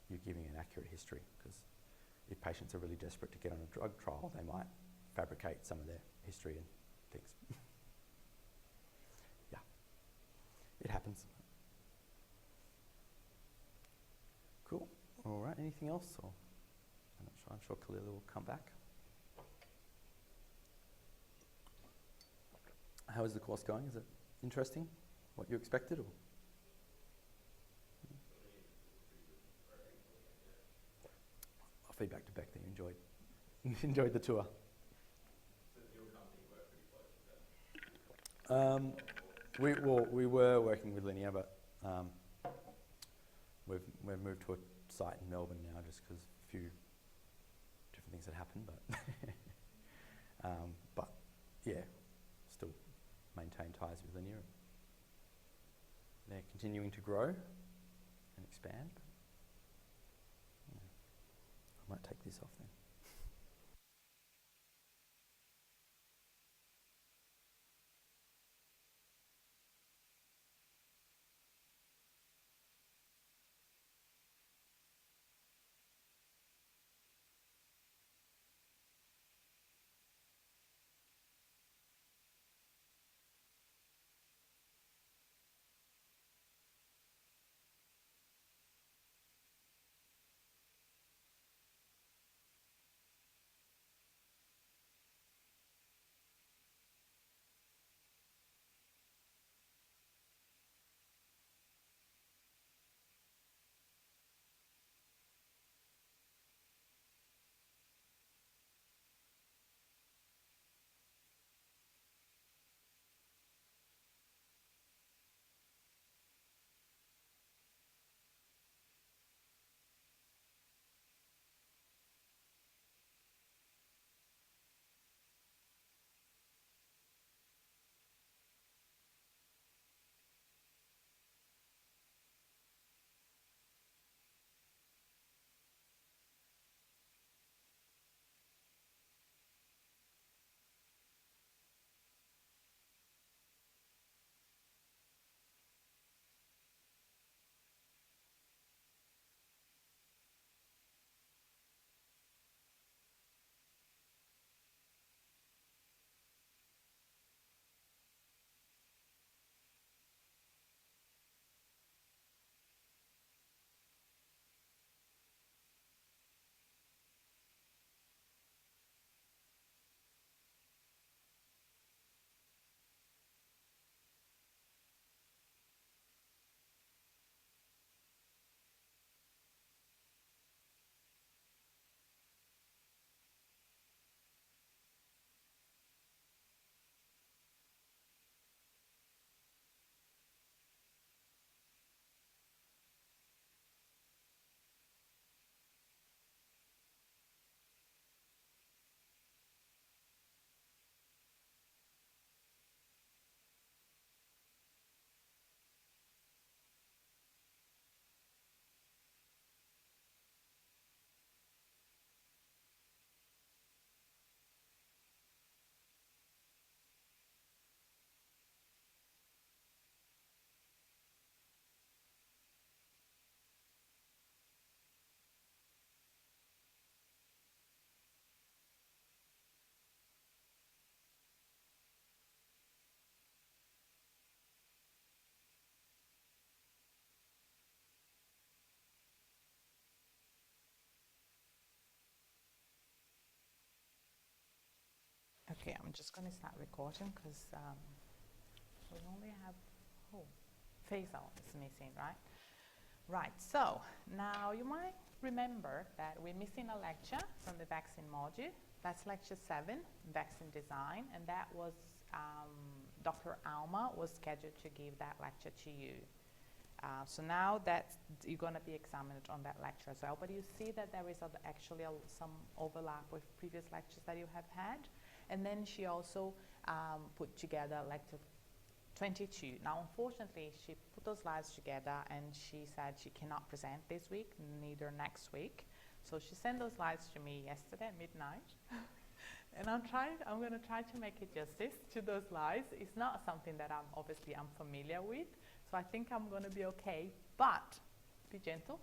you're giving an accurate history, because if patients are really desperate to get on a drug trial, they might fabricate some of their history and things. Yeah, it happens. Cool. All right. Anything else? Or I'm not sure. I'm sure Khalil will come back. How is the course going? Is it interesting? What you expected, or? I'll feedback to Beck that you enjoyed the tour. So does your company work pretty close with them? We were working with Linear, but we've moved to a site in Melbourne now, just because a few different things had happened. But yeah, still maintain ties with Linear. They're continuing to grow and expand. I might take this off then. I'm just going to start recording because we only have, face out is missing, right? Right, so now you might remember that we're missing a lecture from the vaccine module. That's lecture 7, vaccine design, and that was Dr. Alma was scheduled to give that lecture to you. So now that you're going to be examined on that lecture as well, but you see that there is actually some overlap with previous lectures that you have had. And then she also put together lecture 22. Now, unfortunately, she put those slides together and she said she cannot present this week, neither next week. So she sent those slides to me yesterday at midnight. And I'm going to try to make it justice to those slides. It's not something that I'm familiar with. So I think I'm going to be okay, but be gentle.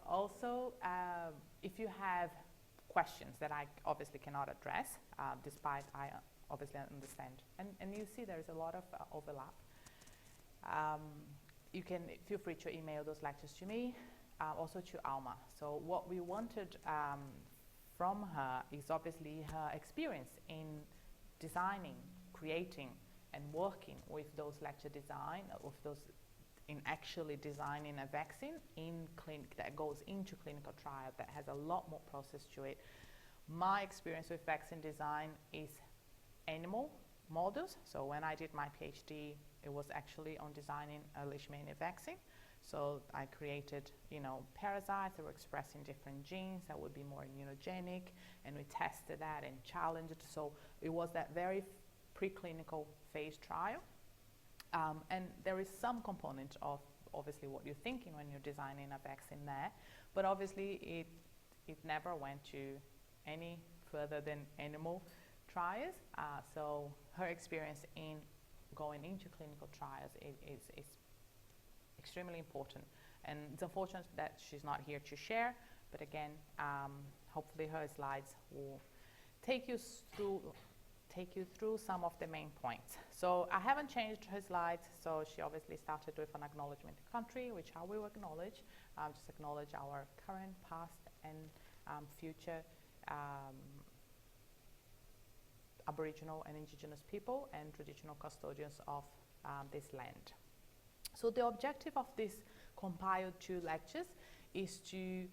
Also, if you have questions that I obviously cannot address, despite I obviously understand, and you see there is a lot of overlap, you can feel free to email those lectures to me, also to Alma. So what we wanted from her is obviously her experience in designing, creating, and working with those lecture design, in actually designing a vaccine in clinic that goes into clinical trial that has a lot more process to it. My experience with vaccine design is animal models. So when I did my PhD, it was actually on designing a leishmania vaccine. So I created, parasites that were expressing different genes that would be more immunogenic, and we tested that and challenged it. So it was that very preclinical phase trial. And there is some component of obviously what you're thinking when you're designing a vaccine there, but obviously it never went to any further than animal trials. So her experience in going into clinical trials is extremely important. And it's unfortunate that she's not here to share, but again, hopefully her slides will take you through some of the main points. So I haven't changed her slides, so she obviously started with an acknowledgement of country, which I will acknowledge. Just acknowledge our current, past, and future Aboriginal and Indigenous people and traditional custodians of this land. So the objective of this compiled 2 lectures is to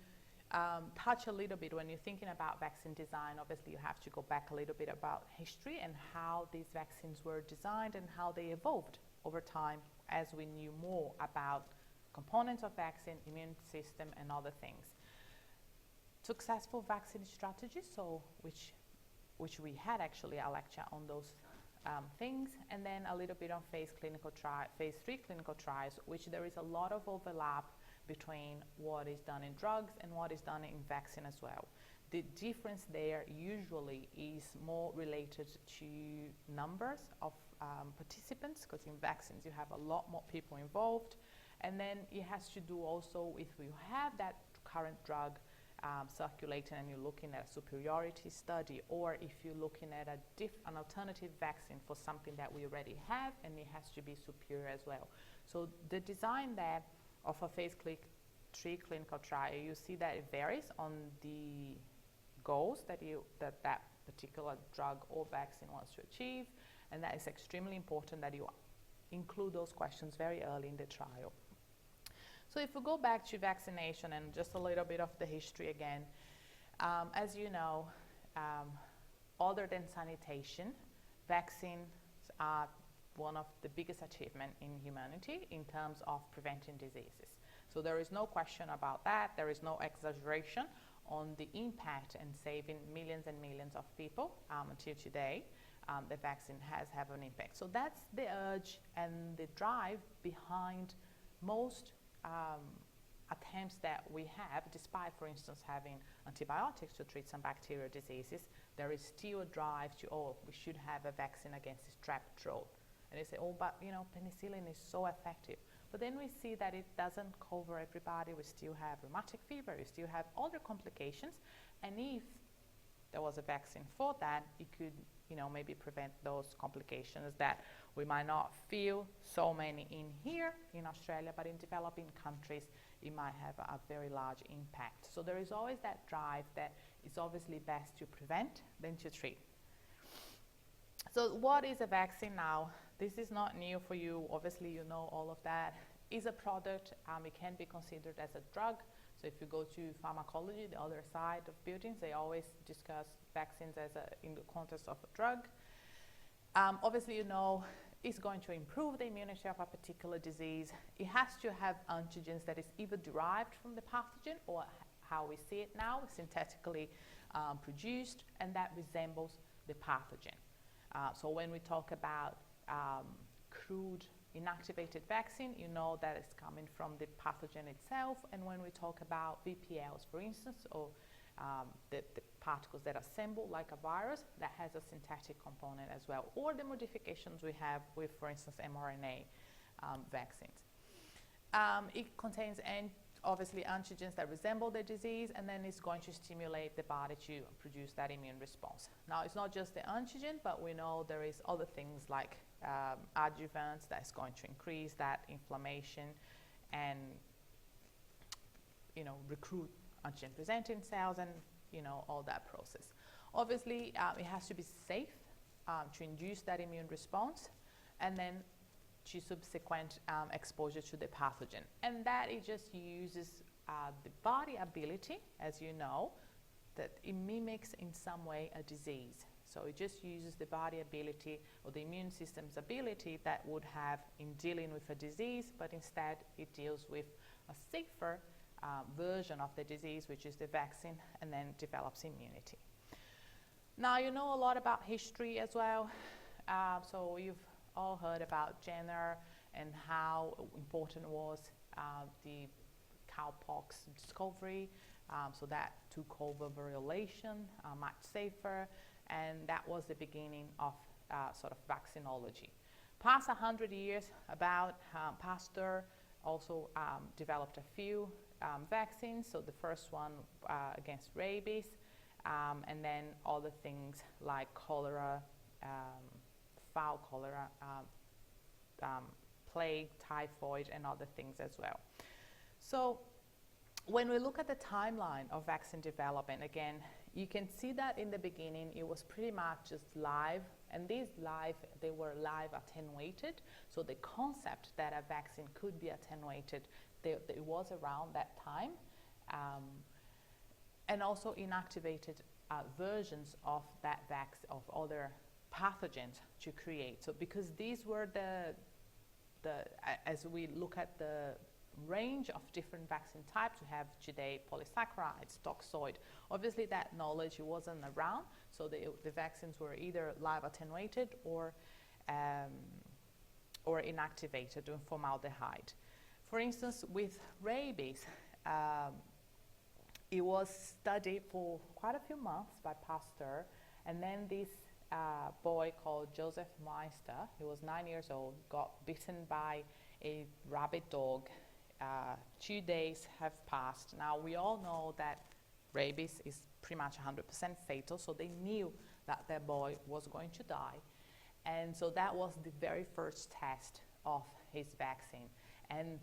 touch a little bit when you're thinking about vaccine design. Obviously, you have to go back a little bit about history and how these vaccines were designed and how they evolved over time as we knew more about components of vaccine, immune system, and other things. Successful vaccine strategies, so which we had actually a lecture on those things, and then a little bit on phase 3 clinical trials, which there is a lot of overlap between what is done in drugs and what is done in vaccine as well. The difference there usually is more related to numbers of participants, because in vaccines you have a lot more people involved, and then it has to do also if you have that current drug circulating and you're looking at a superiority study, or if you're looking at an alternative vaccine for something that we already have, and it has to be superior as well. So the design there of a phase 3 clinical trial, you see that it varies on the goals that that particular drug or vaccine wants to achieve, and that is extremely important that you include those questions very early in the trial. So if we go back to vaccination and just a little bit of the history again, as you know, other than sanitation, vaccines are one of the biggest achievements in humanity in terms of preventing diseases. So there is no question about that. There is no exaggeration on the impact and saving millions and millions of people until today. The vaccine has had an impact. So that's the urge and the drive behind most attempts that we have, despite, for instance, having antibiotics to treat some bacterial diseases. There is still a drive to, we should have a vaccine against strep throat. And they say, but penicillin is so effective. But then we see that it doesn't cover everybody. We still have rheumatic fever. We still have other complications. And if there was a vaccine for that, it could, maybe prevent those complications that we might not feel so many in here in Australia, but in developing countries, it might have a very large impact. So there is always that drive that it's obviously best to prevent than to treat. So what is a vaccine now? This is not new for you. Obviously, you know all of that. Is a product. It can be considered as a drug. So if you go to pharmacology, the other side of buildings, they always discuss vaccines as in the context of a drug. Obviously, you know, it's going to improve the immunity of a particular disease. It has to have antigens that is either derived from the pathogen or how we see it now, synthetically produced, and that resembles the pathogen. So when we talk about crude inactivated vaccine, you know that it's coming from the pathogen itself. And when we talk about VPLs, for instance, or the particles that assemble like a virus, that has a synthetic component as well, or the modifications we have with, for instance, mRNA vaccines. It contains obviously antigens that resemble the disease, and then it's going to stimulate the body to produce that immune response. Now, it's not just the antigen, but we know there is other things like adjuvants that's going to increase that inflammation and, you know, recruit antigen-presenting cells and, you know, all that process. Obviously, it has to be safe to induce that immune response, and then to subsequent exposure to the pathogen. And that it just uses the body ability, as you know, that it mimics in some way a disease. So it just uses the body ability or the immune system's ability that would have in dealing with a disease, but instead it deals with a safer version of the disease, which is the vaccine, and then develops immunity. Now, you know a lot about history as well. So you've all heard about Jenner and how important was the cowpox discovery. So that took over variolation, much safer, and that was the beginning of sort of vaccinology. Past 100 years, about Pasteur also developed a few vaccines. So the first one against rabies, and then other things like cholera, fowl cholera, plague, typhoid, and other things as well. So when we look at the timeline of vaccine development, again, you can see that in the beginning it was pretty much just live, and these live, they were live attenuated. So the concept that a vaccine could be attenuated, it was around that time, and also inactivated versions of that vaccine, of other pathogens to create. So because these were as we look at the range of different vaccine types we have today, polysaccharides, toxoid, obviously that knowledge wasn't around, so the vaccines were either live attenuated or inactivated with formaldehyde. For instance, with rabies, it was studied for quite a few months by Pasteur, and then this boy called Joseph Meister, he was 9 years old, got bitten by a rabid dog. 2 days have passed. Now, we all know that rabies is pretty much 100% fatal, so they knew that their boy was going to die. And so that was the very first test of his vaccine. And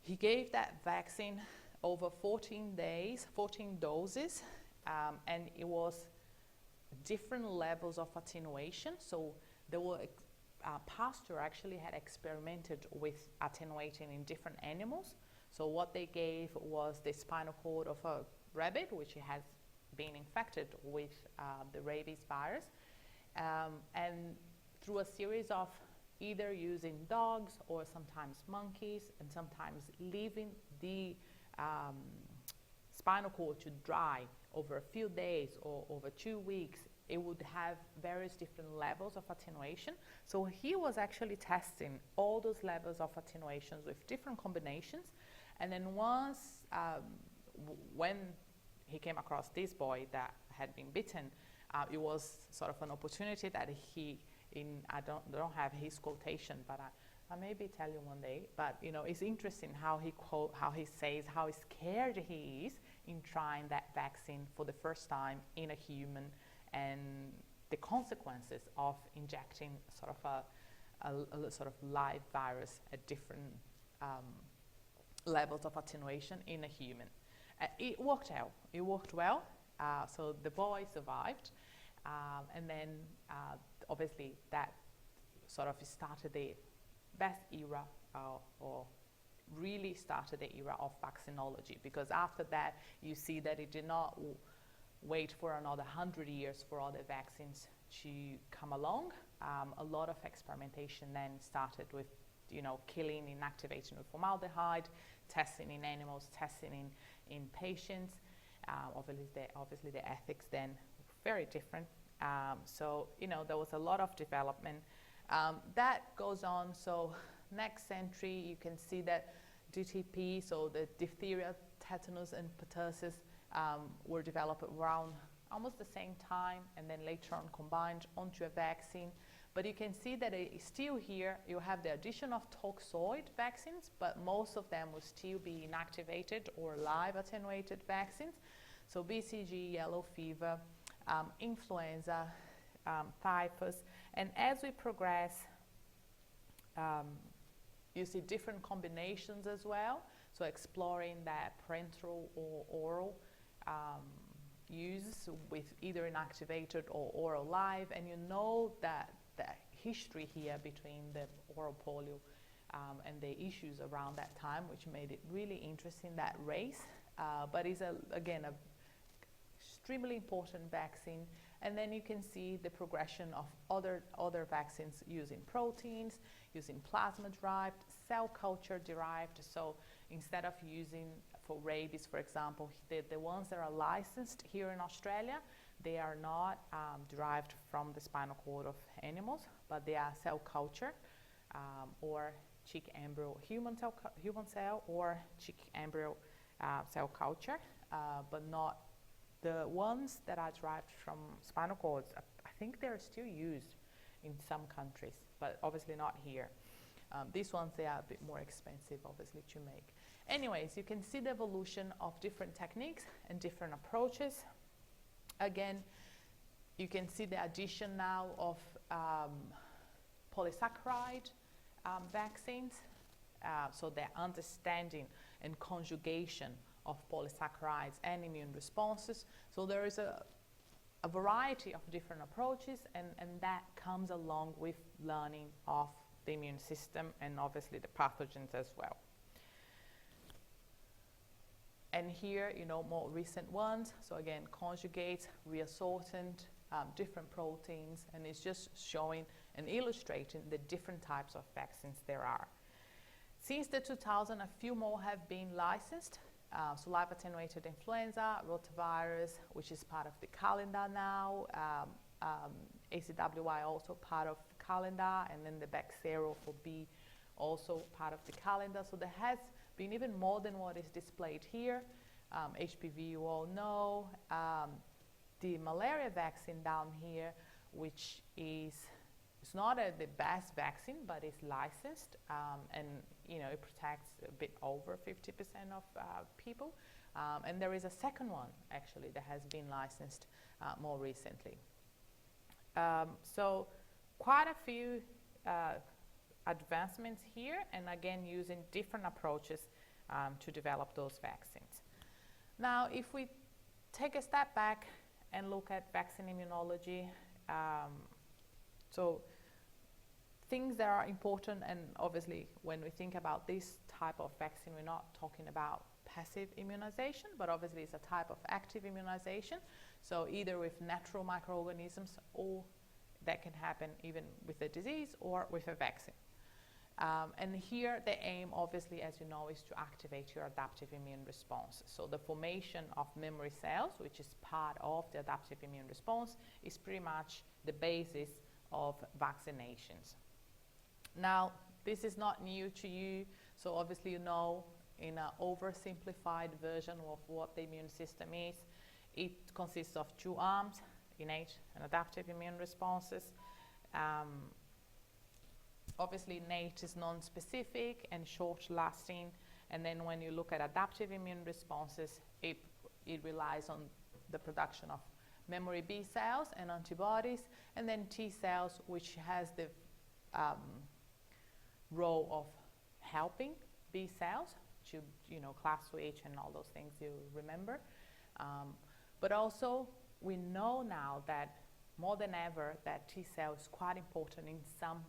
he gave that vaccine over 14 days, 14 doses, and it was different levels of attenuation. So there were Pasteur actually had experimented with attenuating in different animals. So what they gave was the spinal cord of a rabbit, which has been infected with the rabies virus, and through a series of either using dogs or sometimes monkeys, and sometimes leaving the spinal cord to dry over a few days or over 2 weeks, it would have various different levels of attenuation. So he was actually testing all those levels of attenuations with different combinations. And then once, when he came across this boy that had been bitten, it was sort of an opportunity that I don't have his quotation, but I maybe tell you one day. But you know, it's interesting how he says how scared he is in trying that vaccine for the first time in a human, and the consequences of injecting sort of a sort of live virus at different levels of attenuation in a human. It worked out. It worked well. So the boy survived, and then obviously that sort of started the best era or really started the era of vaccinology, because after that you see that it did not wait for another 100 years for other vaccines to come along. A lot of experimentation then started with, killing, inactivating with formaldehyde, testing in animals, testing in patients. Obviously the ethics then very different. So there was a lot of development. That goes on. So next century, you can see that DTP, so the diphtheria, tetanus, and pertussis were developed around almost the same time, and then later on combined onto a vaccine. But you can see that still here you have the addition of toxoid vaccines, but most of them will still be inactivated or live attenuated vaccines. So BCG, yellow fever, influenza, typhus, and as we progress, you see different combinations as well. So exploring that parenteral or oral use with either inactivated or oral live, and that the history here between the oral polio and the issues around that time, which made it really interesting, that race, but is again a extremely important vaccine. And then you can see the progression of other vaccines using proteins, using plasma derived, cell culture derived. So instead of using for rabies, for example, the ones that are licensed here in Australia, they are not derived from the spinal cord of animals, but they are cell culture or chick embryo human cell or chick embryo cell culture, but not the ones that are derived from spinal cords. I think they're still used in some countries, but obviously not here. These ones, they are a bit more expensive, obviously, to make. Anyways, you can see the evolution of different techniques and different approaches. Again, you can see the addition now of polysaccharide vaccines, so the understanding and conjugation of polysaccharides and immune responses. So there is a variety of different approaches, and that comes along with learning of the immune system and obviously the pathogens as well. And here, more recent ones. So again, conjugate, reassortant, different proteins, and it's just showing and illustrating the different types of vaccines there are. Since the 2000, a few more have been licensed. So live attenuated influenza, rotavirus, which is part of the calendar now, ACWY also part of the calendar, and then the Bexsero for B also part of the calendar. So there has been even more than what is displayed here. HPV, you all know. The malaria vaccine down here, which is it's not the best vaccine, but it's licensed, and it protects a bit over 50% of people. And there is a second one actually that has been licensed more recently. So quite a few advancements here, and again using different approaches to develop those vaccines. Now, if we take a step back and look at vaccine immunology, so things that are important, and obviously when we think about this type of vaccine, we're not talking about passive immunization, but obviously it's a type of active immunization. So either with natural microorganisms, or that can happen even with a disease or with a vaccine. And here the aim, obviously, as you know, is to activate your adaptive immune response. So the formation of memory cells, which is part of the adaptive immune response, is pretty much the basis of vaccinations. Now, this is not new to you, so obviously you know in an oversimplified version of what the immune system is. It consists of two arms, innate and adaptive immune responses. Obviously, innate is non-specific and short-lasting, and then when you look at adaptive immune responses, it relies on the production of memory B cells and antibodies, and then T cells, which has the role of helping B cells to, class switch and all those things you remember. But also, we know now that more than ever that T cell is quite important in some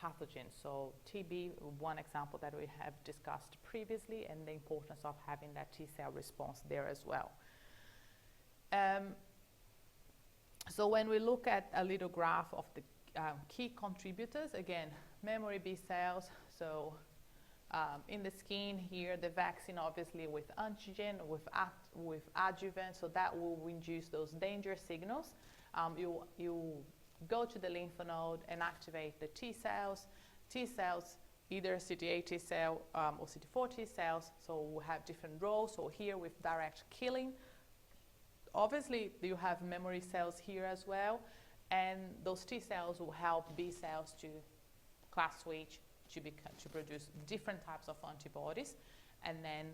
pathogens. So TB, one example that we have discussed previously, and the importance of having that T cell response there as well. So when we look at a little graph of the key contributors, again, memory B cells. So in the skin here, the vaccine obviously with antigen, with adjuvant, so that will induce those danger signals. You go to the lymph node and activate the T cells. T cells, either CD8 T cell or CD4 T cells, so we have different roles. So here with direct killing, obviously you have memory cells here as well, and those T cells will help B cells to class switch to produce different types of antibodies, and then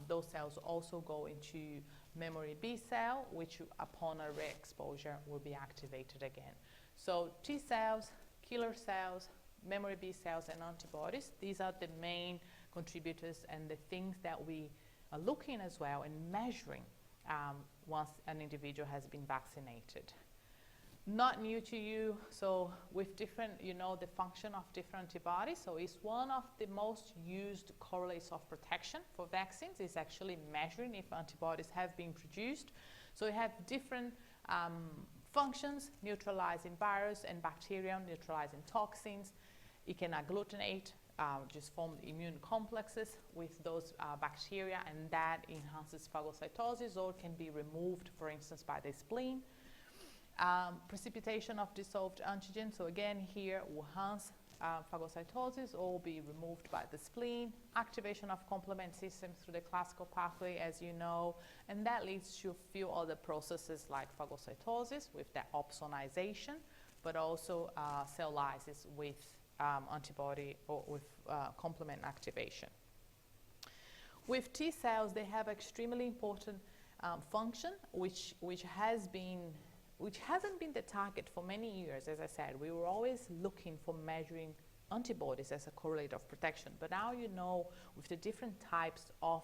those cells also go into memory B cell, which upon a re-exposure will be activated again. So T cells, killer cells, memory B cells, and antibodies, these are the main contributors and the things that we are looking as well and measuring once an individual has been vaccinated. Not new to you, so with different, you know, the function of different antibodies. So it's one of the most used correlates of protection for vaccines, is actually measuring if antibodies have been produced. So you have different functions, neutralizing virus and bacteria, neutralizing toxins. It can agglutinate, just form immune complexes with those bacteria, and that enhances phagocytosis, or can be removed, for instance, by the spleen. Precipitation of dissolved antigen, so again here will enhance phagocytosis or be removed by the spleen. Activation of complement systems through the classical pathway, as you know, and that leads to a few other processes like phagocytosis with that opsonization, but also cell lysis with antibody or with complement activation. With T cells, they have extremely important function, which hasn't been the target for many years. As I said, we were always looking for measuring antibodies as a correlate of protection. But now you know, with the different types of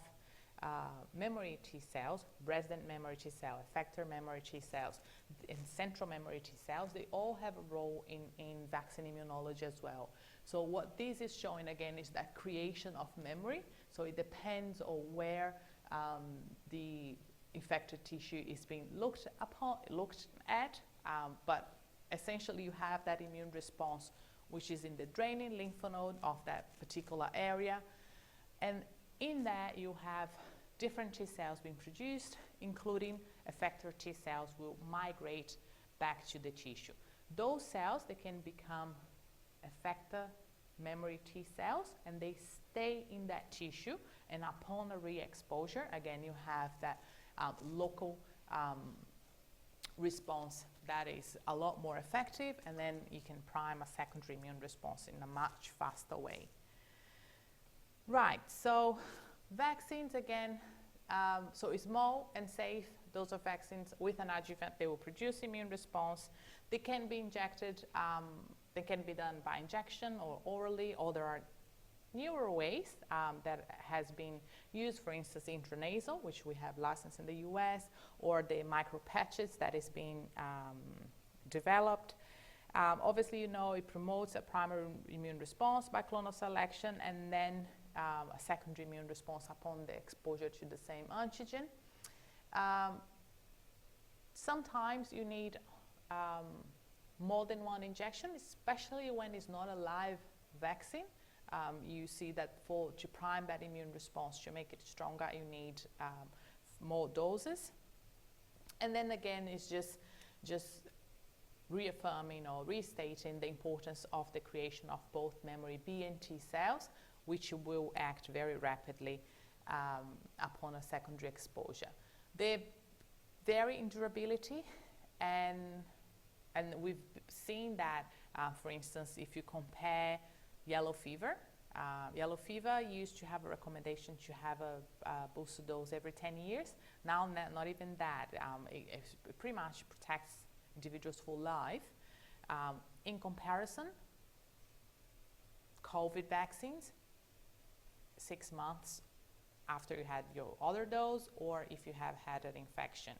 memory T cells, resident memory T cell, effector memory T cells, and central memory T cells, they all have a role in vaccine immunology as well. So what this is showing again is that creation of memory. So it depends on where the infected tissue is being looked at, but essentially you have that immune response, which is in the draining lymph node of that particular area, and in that you have different T cells being produced, including effector T cells will migrate back to the tissue. Those cells, they can become effector memory T cells, and they stay in that tissue, and upon a re-exposure, again you have that local response that is a lot more effective, and then you can prime a secondary immune response in a much faster way. Right, so vaccines again, so it's small and safe. Those are vaccines with an adjuvant. They will produce immune response. They can be injected, they can be done by injection or orally, or there are newer ways that has been used, for instance, intranasal, which we have licensed in the US, or the micro patches that is being developed. Obviously, you know, it promotes a primary immune response by clonal selection, and then a secondary immune response upon the exposure to the same antigen. Sometimes you need more than one injection, especially when it's not a live vaccine. You see that to prime that immune response, to make it stronger, you need more doses. And then again, it's just reaffirming or restating the importance of the creation of both memory B and T cells, which will act very rapidly upon a secondary exposure. They vary in durability, and we've seen that, for instance, if you compare yellow fever used to have a recommendation to have a booster dose every 10 years. Now, not even that. It pretty much protects individuals for life. In comparison, COVID vaccines, 6 months after you had your other dose, or if you have had an infection.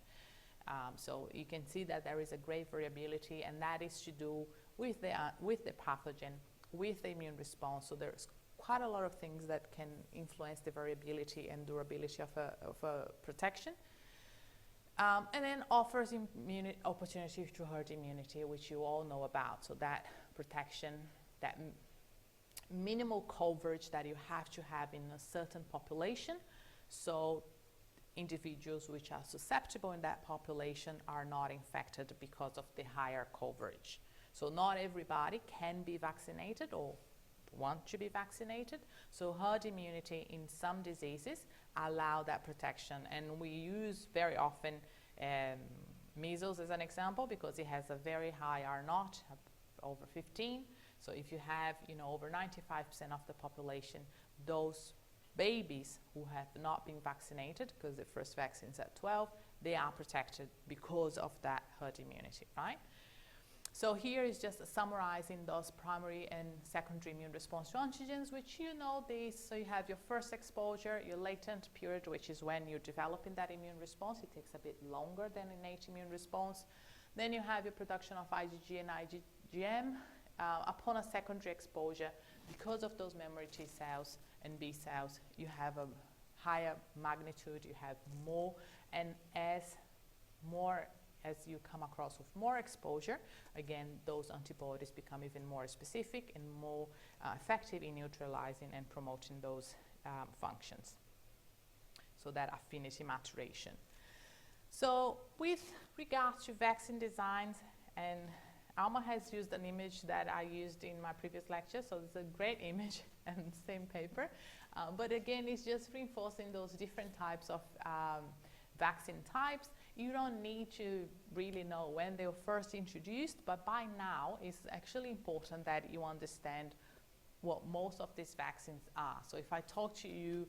So you can see that there is a great variability, and that is to do with the pathogen, with the immune response. So there's quite a lot of things that can influence the variability and durability of a protection. And then offers opportunity to herd immunity, which you all know about. So that protection, that minimal coverage that you have to have in a certain population, so individuals which are susceptible in that population are not infected because of the higher coverage. So not everybody can be vaccinated or want to be vaccinated. So herd immunity in some diseases allow that protection, and we use very often measles as an example because it has a very high R0, over 15. So if you have, over 95% of the population, those babies who have not been vaccinated, because the first vaccine's at 12, they are protected because of that herd immunity, right? So here is just summarizing those primary and secondary immune response to antigens, which you know these. So you have your first exposure, your latent period, which is when you're developing that immune response. It takes a bit longer than innate immune response. Then you have your production of IgG and IgM. Upon a secondary exposure, because of those memory T cells and B cells, you have a higher magnitude, you have more, and as you come across with more exposure, again, those antibodies become even more specific and more effective in neutralizing and promoting those functions. So that affinity maturation. So with regards to vaccine designs, and Alma has used an image that I used in my previous lecture, so it's a great image and same paper. But again, it's just reinforcing those different types of vaccine types. You don't need to really know when they were first introduced, but by now it's actually important that you understand what most of these vaccines are. So if I talk to you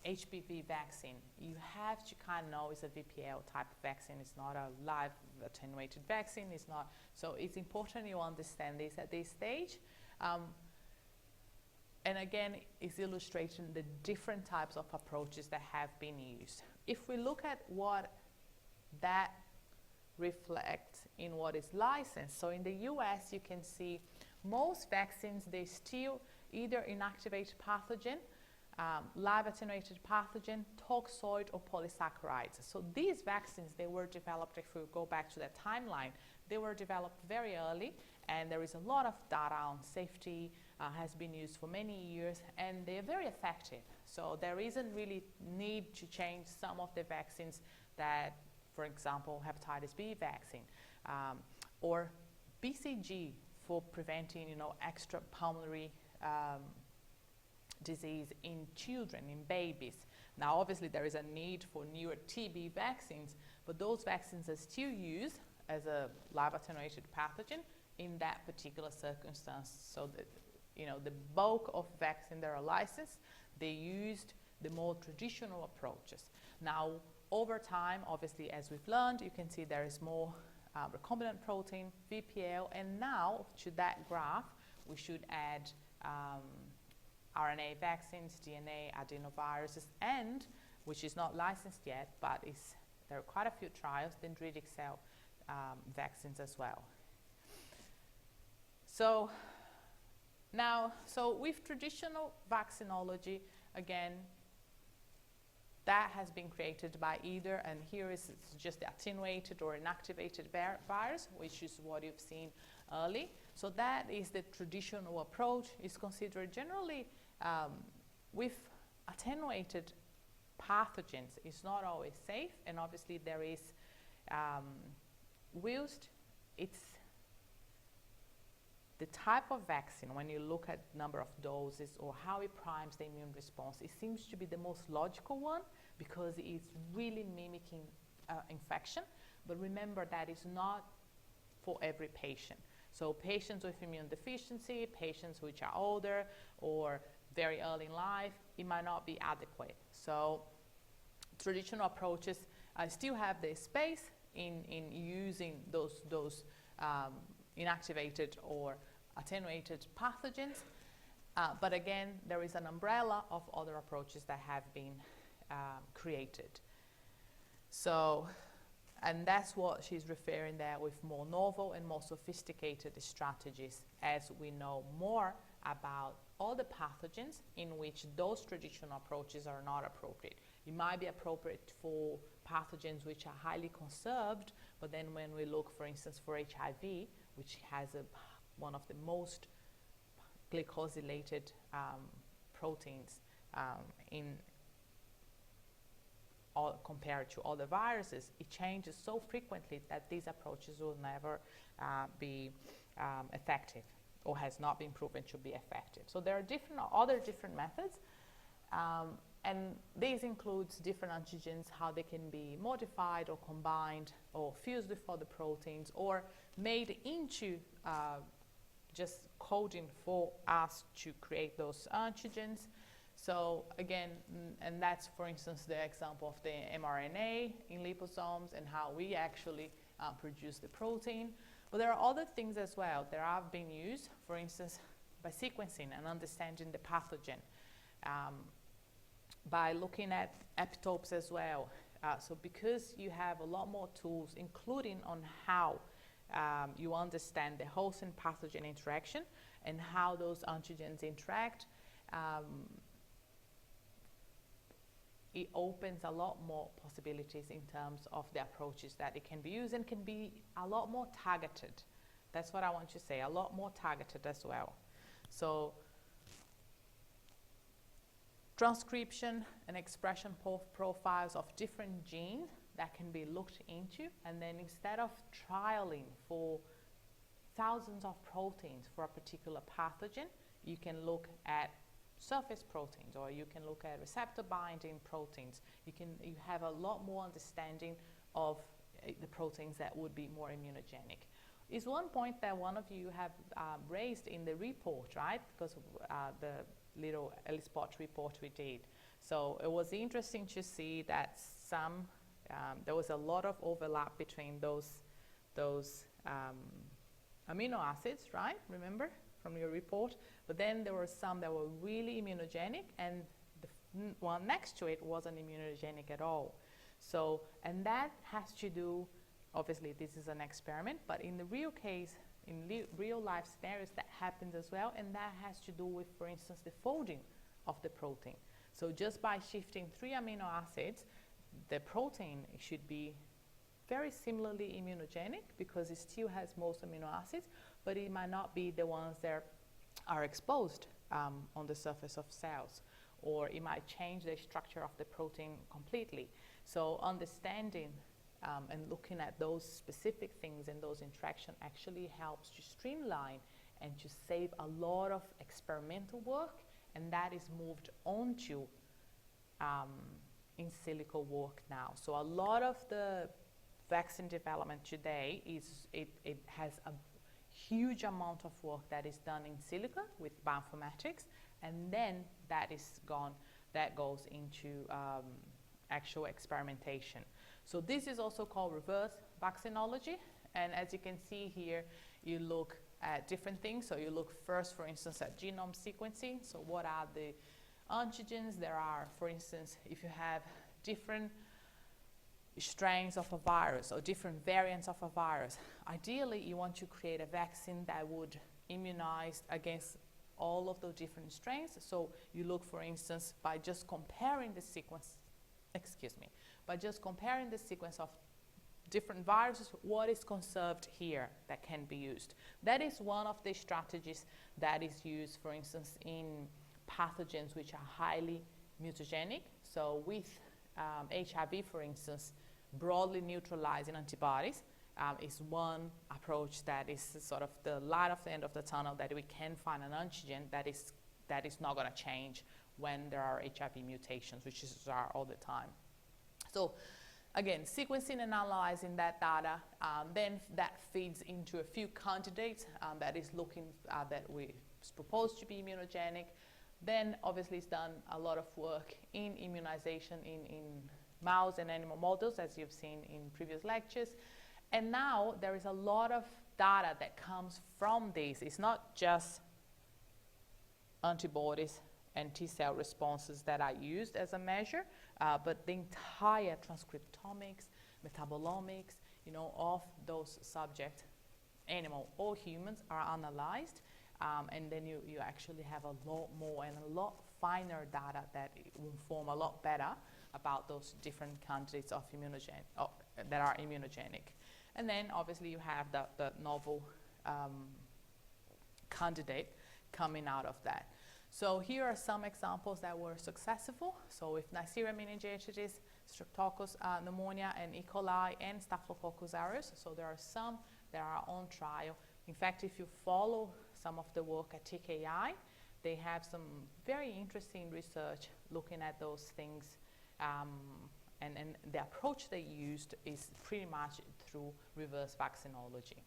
HPV vaccine, you have to kind of know it's a VPL type of vaccine. It's not a live attenuated vaccine. It's not. So it's important you understand this at this stage. And again, it's illustrating the different types of approaches that have been used. If we look at what that reflects in what is licensed, so in the US, you can see most vaccines, they still either inactivate pathogen, live attenuated pathogen, toxoid, or polysaccharides. So these vaccines, they were developed, if we go back to that timeline, they were developed very early, and there is a lot of data on safety, has been used for many years, and they're very effective. So there isn't really need to change some of the vaccines that, for example, hepatitis B vaccine, or BCG for preventing, extra pulmonary disease in children, in babies. Now, obviously, there is a need for newer TB vaccines, but those vaccines are still used as a live attenuated pathogen in that particular circumstance. So that, the bulk of vaccines that are licensed, they used the more traditional approaches. Now, over time, obviously, as we've learned, you can see there is more recombinant protein, VPL, and now to that graph, we should add RNA vaccines, DNA, adenoviruses, and, which is not licensed yet, but there are quite a few trials, dendritic cell vaccines as well. So with traditional vaccinology, again, that has been created by either, and here is just the attenuated or inactivated virus, which is what you've seen early. So that is the traditional approach. Is considered generally with attenuated pathogens. It's not always safe, and obviously there is whilst it's the type of vaccine, when you look at number of doses or how it primes the immune response, it seems to be the most logical one because it's really mimicking infection. But remember that it's not for every patient. So patients with immune deficiency, patients which are older or very early in life, it might not be adequate. So traditional approaches still have their space in using those inactivated or attenuated pathogens, but again, there is an umbrella of other approaches that have been created. So And that's what she's referring there with more novel and more sophisticated strategies, as we know more about all the pathogens in which those traditional approaches are not appropriate. It might be appropriate for pathogens which are highly conserved, but then when we look, for instance, for HIV, which has one of the most glycosylated proteins compared to other viruses, it changes so frequently that these approaches will never be effective, or has not been proven to be effective. So there are other different methods, and these includes different antigens, how they can be modified or combined or fused with other proteins or made into just coding for us to create those antigens. So again, and that's, for instance, the example of the mRNA in liposomes and how we actually produce the protein. But there are other things as well that have been used, for instance, by sequencing and understanding the pathogen, by looking at epitopes as well. So because you have a lot more tools, including on how you understand the host and pathogen interaction and how those antigens interact, it opens a lot more possibilities in terms of the approaches that it can be used, and can be a lot more targeted. That's what I want to say, a lot more targeted as well. So transcription and expression profiles of different genes that can be looked into, and then instead of trialing for thousands of proteins for a particular pathogen, you can look at surface proteins, or you can look at receptor binding proteins. You have a lot more understanding of the proteins that would be more immunogenic. Is one point that one of you have raised in the report, right? Because of the little ELISpot report we did. So it was interesting to see that there was a lot of overlap between those amino acids, right? Remember from your report? But then there were some that were really immunogenic, and the one next to it wasn't immunogenic at all. So, and that has to do, obviously this is an experiment, but in the real case, in real life scenarios, that happens as well, and that has to do with, for instance, the folding of the protein. So just by shifting 3 amino acids, the protein should be very similarly immunogenic because it still has most amino acids, but it might not be the ones that are exposed on the surface of cells, or it might change the structure of the protein completely. So understanding and looking at those specific things and those interactions actually helps to streamline and to save a lot of experimental work, and that is moved on to in silico work now. So a lot of the vaccine development today it has a huge amount of work that is done in silico with bioinformatics, and then that goes into actual experimentation. So this is also called reverse vaccinology, and as you can see here, you look at different things. So you look first, for instance, at genome sequencing. So what are the antigens? There are, for instance, if you have different strains of a virus or different variants of a virus, ideally you want to create a vaccine that would immunize against all of those different strains. So you look, for instance, by just comparing the sequence, by just comparing the sequence of different viruses, what is conserved here that can be used. That is one of the strategies that is used, for instance, in pathogens which are highly mutagenic. So with HIV, for instance, broadly neutralizing antibodies is one approach that is sort of the light of the end of the tunnel, that we can find an antigen that is not going to change when there are HIV mutations, which are all the time. So again, sequencing and analyzing that data, then that feeds into a few candidates that is looking that we proposed to be immunogenic. Then obviously it's done a lot of work in immunization in mouse and animal models, as you've seen in previous lectures. And now there is a lot of data that comes from this. It's not just antibodies and T-cell responses that are used as a measure, but the entire transcriptomics, metabolomics, of those subjects, animal or humans, are analyzed, and then you actually have a lot more and a lot finer data that will inform a lot better about those different candidates of that are immunogenic. And then obviously you have the novel candidate coming out of that. So here are some examples that were successful. So with Neisseria meningitis, Streptococcus pneumonia, and E. coli, and Staphylococcus aureus. So there are some that are on trial. In fact, if you follow some of the work at TKI, they have some very interesting research looking at those things, and the approach they used is pretty much through reverse vaccinology.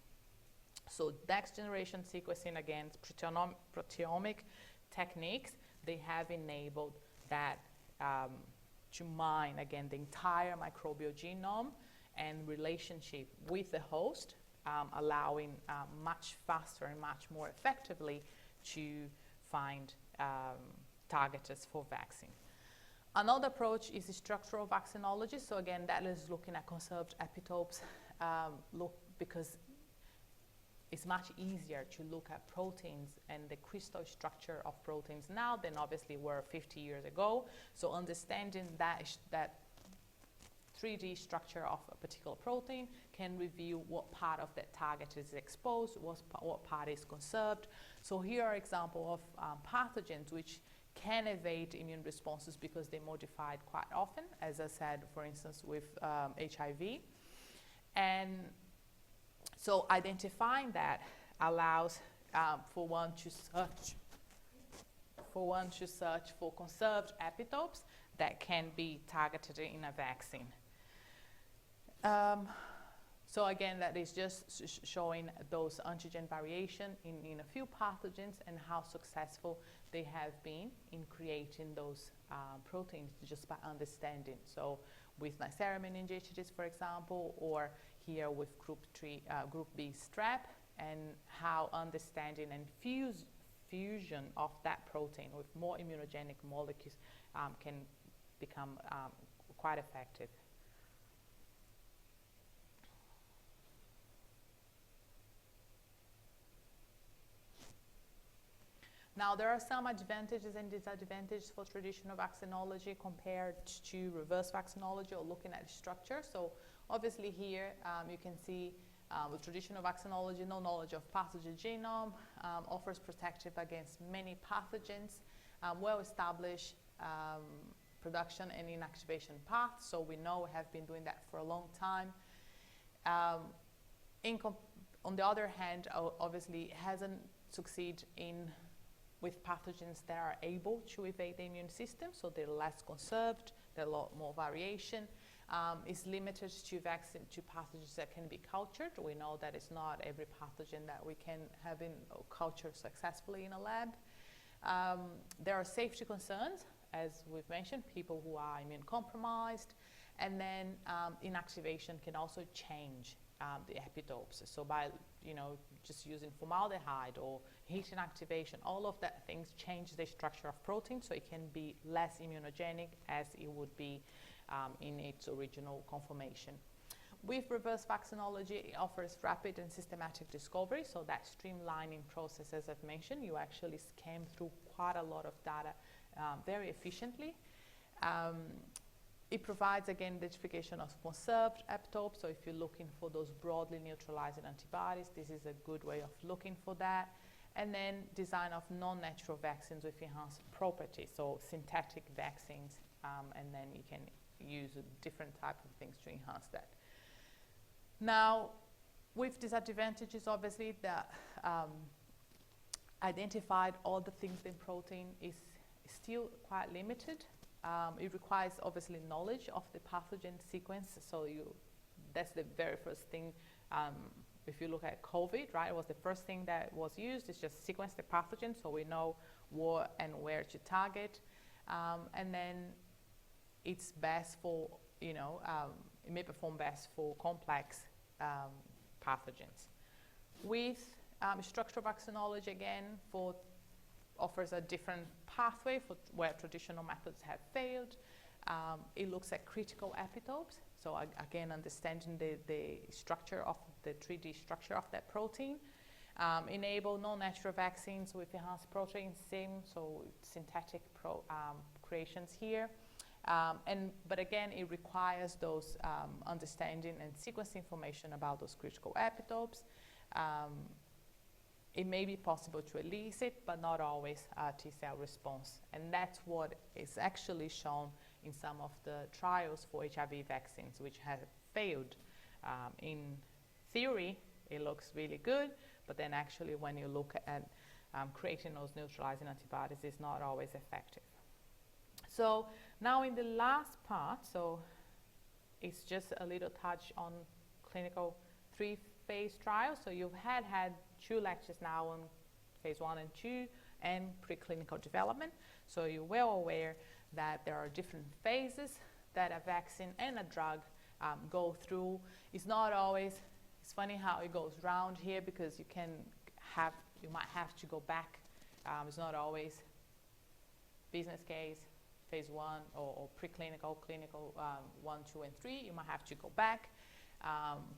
So next generation sequencing against proteomic techniques, they have enabled that to mine again the entire microbial genome and relationship with the host, allowing much faster and much more effectively to find targets for vaccine. Another approach is structural vaccinology. So again, that is looking at conserved epitopes, because it's much easier to look at proteins and the crystal structure of proteins now than obviously were 50 years ago. So understanding that 3D structure of a particular protein can reveal what part of that target is exposed, what part is conserved. So here are examples of pathogens which can evade immune responses because they modified quite often, as I said, for instance, with HIV. And so identifying that allows for one to search for conserved epitopes that can be targeted in a vaccine. So again, that is just showing those antigen variation in a few pathogens and how successful they have been in creating those proteins just by understanding. So with Neisseria meningitis, for example, or here with group B strep, and how understanding and fusion of that protein with more immunogenic molecules can become quite effective. Now, there are some advantages and disadvantages for traditional vaccinology compared to reverse vaccinology or looking at structure. So obviously here you can see with traditional vaccinology, no knowledge of pathogen genome, offers protective against many pathogens, well-established production and inactivation paths. So we know we have been doing that for a long time. On the other hand, obviously hasn't succeeded with pathogens that are able to evade the immune system, so they're less conserved, there's a lot more variation. It's limited to pathogens that can be cultured. We know that it's not every pathogen that we can have cultured successfully in a lab. There are safety concerns, as we've mentioned, people who are immune compromised, and then inactivation can also change the epitopes. So by just using formaldehyde or heat inactivation, all of that things change the structure of protein, so it can be less immunogenic as it would be in its original conformation. With reverse vaccinology, it offers rapid and systematic discovery, so that streamlining process, as I've mentioned, you actually scan through quite a lot of data very efficiently. It provides, again, identification of conserved epitopes. So if you're looking for those broadly neutralizing antibodies, this is a good way of looking for that. And then design of non-natural vaccines with enhanced properties, so synthetic vaccines, and then you can use different types of things to enhance that. Now, with disadvantages, obviously, the identified all the things in protein is still quite limited. It requires, obviously, knowledge of the pathogen sequence. So that's the very first thing. If you look at COVID, right, it was the first thing that was used. It's just sequence the pathogen so we know what and where to target. And then it's best for, it may perform best for complex pathogens. With structural vaccinology, again, offers a different pathway for where traditional methods have failed. It looks at critical epitopes. So again, understanding the structure of the 3D structure of that protein. Enable non-natural vaccines with enhanced protein sim, so synthetic creations here. But again, it requires those understanding and sequence information about those critical epitopes. It may be possible to elicit, but not always T-cell response. And that's what is actually shown in some of the trials for HIV vaccines, which have failed. In theory, it looks really good, but then actually when you look at creating those neutralizing antibodies, it's not always effective. So now in the last part, so it's just a little touch on clinical 3-phase trials. So you've had 2 lectures now on phase 1 and 2 and preclinical development. So you're well aware that there are different phases that a vaccine and a drug go through. It's not always, it's funny how it goes round here because you might have to go back. It's not always business case, phase 1 or preclinical, clinical 1, 2, and 3. You might have to go back.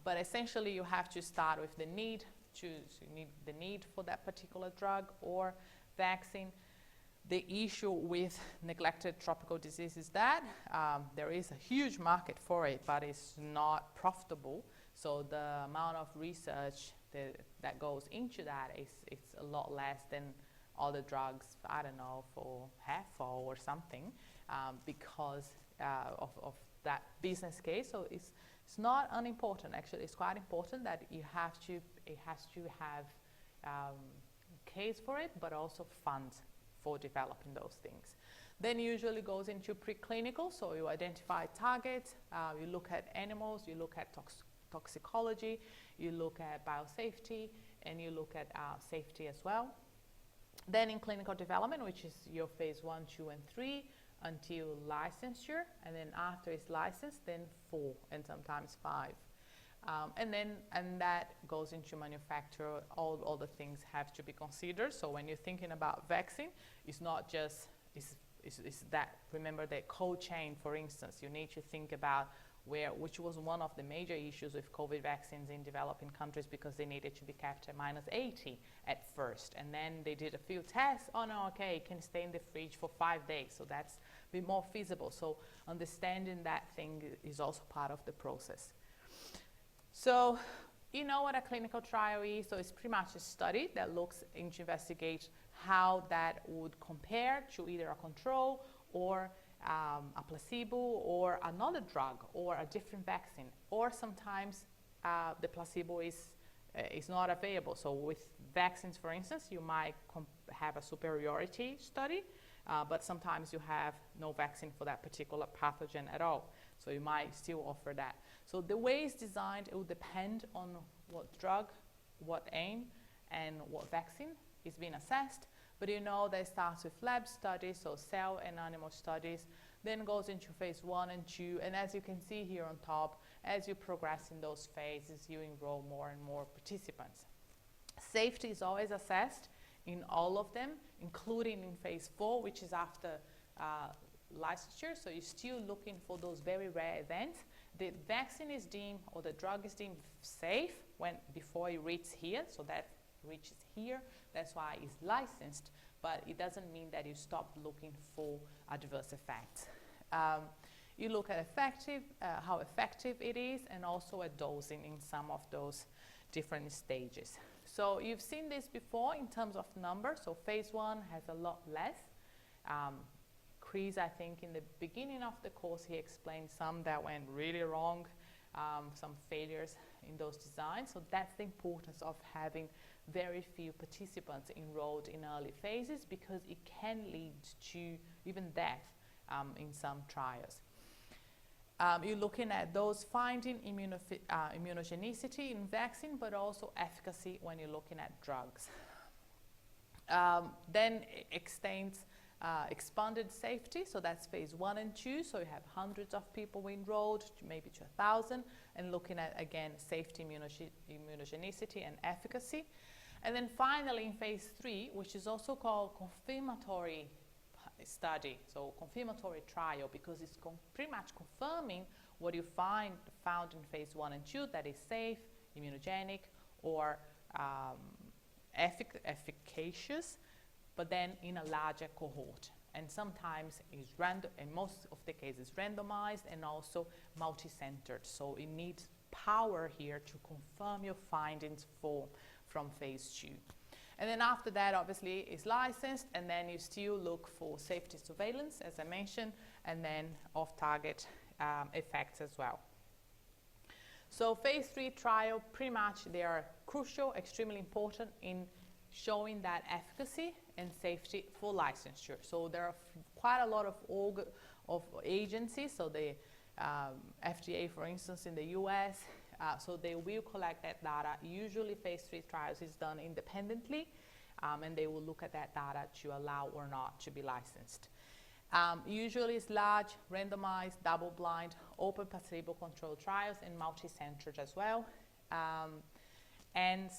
But essentially you have to start with the need. You need the need for that particular drug or vaccine. The issue with neglected tropical disease is that there is a huge market for it, but it's not profitable. So the amount of research that goes into that it's a lot less than other drugs, I don't know, for HEFO or something, because of that business case. So it's not unimportant, actually. It's quite important that it has to have case for it, but also funds for developing those things. Then usually goes into preclinical, so you identify targets, you look at animals, you look at toxicology, you look at biosafety, and you look at safety as well. Then in clinical development, which is your phase 1, 2, and 3, until licensure, and then after it's licensed, then 4 and sometimes 5. And that goes into manufacture. All the things have to be considered. So when you're thinking about vaccine, it's not just, it's that, remember the cold chain, for instance. You need to think about which was one of the major issues with COVID vaccines in developing countries, because they needed to be kept at -80 at first. And then they did a few tests. Oh no, okay, it can stay in the fridge for 5 days. So that's a bit more feasible. So understanding that thing is also part of the process. So you know what a clinical trial is. So it's pretty much a study that looks to investigate how that would compare to either a control or a placebo or another drug or a different vaccine, or sometimes the placebo is not available. So with vaccines, for instance, you might have a superiority study, but sometimes you have no vaccine for that particular pathogen at all. So you might still offer that. So the way it's designed, it will depend on what drug, what aim, and what vaccine is being assessed. But you know that it starts with lab studies, so cell and animal studies, then goes into phase 1 and 2. And as you can see here on top, as you progress in those phases, you enroll more and more participants. Safety is always assessed in all of them, including in phase 4, which is after licensure. So you're still looking for those very rare events. The vaccine is deemed, or the drug is deemed safe before it reaches here. So that reaches here. That's why it's licensed, but it doesn't mean that you stop looking for adverse effects. You look at how effective it is, and also at dosing in some of those different stages. So you've seen this before in terms of numbers. So phase 1 has a lot less. Chris, I think in the beginning of the course, he explained some that went really wrong, some failures in those designs. So that's the importance of having very few participants enrolled in early phases, because it can lead to even death in some trials. You're looking at those finding immunogenicity in vaccine, but also efficacy when you're looking at drugs. Then it extends expanded safety, so that's phase 1 and 2. So you have hundreds of people enrolled, maybe to 1,000, and looking at, again, safety, immunogenicity, and efficacy. And then finally in phase 3, which is also called confirmatory, study, so confirmatory trial, because it's pretty much confirming what you found in phase 1 and 2, that is safe, immunogenic, or efficacious, but then in a larger cohort. And sometimes is in most of the cases randomized and also multi-centered. So it needs power here to confirm your findings from phase 2. And then after that, obviously, is licensed, and then you still look for safety surveillance, as I mentioned, and then off-target effects as well. So phase 3 trial, pretty much they are crucial, extremely important in showing that efficacy and safety for licensure. So there are quite a lot of agencies, so the FDA, for instance, in the US, so they will collect that data. Usually phase 3 trials is done independently, and they will look at that data to allow or not to be licensed. Usually it's large, randomized, double-blind, open placebo-controlled trials and multi-centered as well. And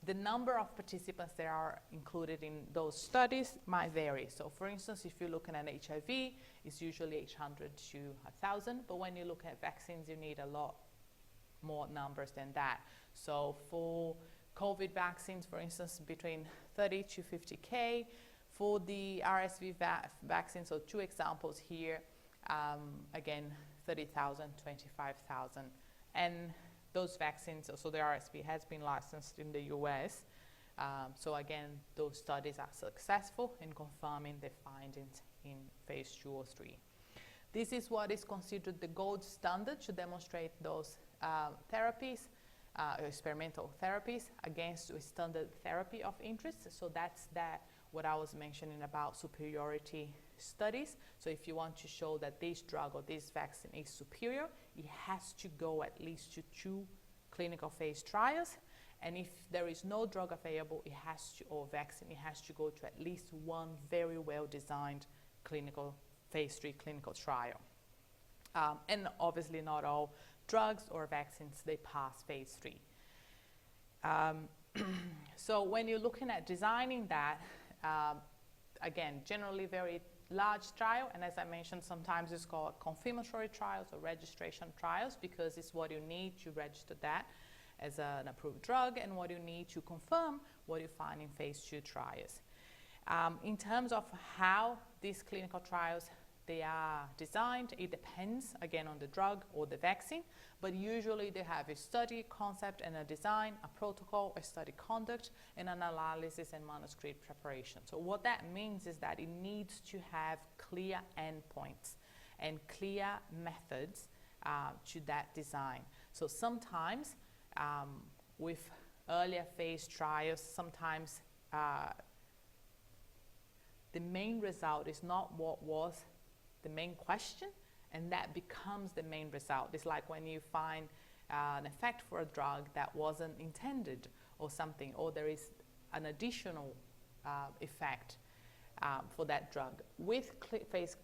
the number of participants that are included in those studies might vary. So for instance, if you're looking at HIV, it's usually 800 to 1,000, but when you look at vaccines, you need a lot more numbers than that. So for COVID vaccines, for instance, between 30 to 50K. For the RSV vaccine, so 2 examples here, again, 30,000, 25,000. And those vaccines, so the RSV has been licensed in the US. So again, those studies are successful in confirming the findings in phase 2 or 3. This is what is considered the gold standard to demonstrate those therapies, experimental therapies against a standard therapy of interest. So that's what I was mentioning about superiority studies. So if you want to show that this drug or this vaccine is superior, it has to go at least to 2 clinical phase trials. And if there is no drug available, or vaccine, it has to go to at least 1 very well-designed phase 3 clinical trial. And obviously not all drugs or vaccines, they pass phase 3. So when you're looking at designing that, again, generally very large trial, and as I mentioned, sometimes it's called confirmatory trials or registration trials, because it's what you need to register that as an approved drug and what you need to confirm what you find in phase 2 trials. In terms of how these clinical trials they are designed, it depends again on the drug or the vaccine, but usually they have a study concept and a design, a protocol, a study conduct, and an analysis and manuscript preparation. So what that means is that it needs to have clear endpoints and clear methods to that design. So sometimes with earlier phase trials, sometimes the main result is not what was the main question, and that becomes the main result. It's like when you find an effect for a drug that wasn't intended or something, or there is an additional effect for that drug. With phase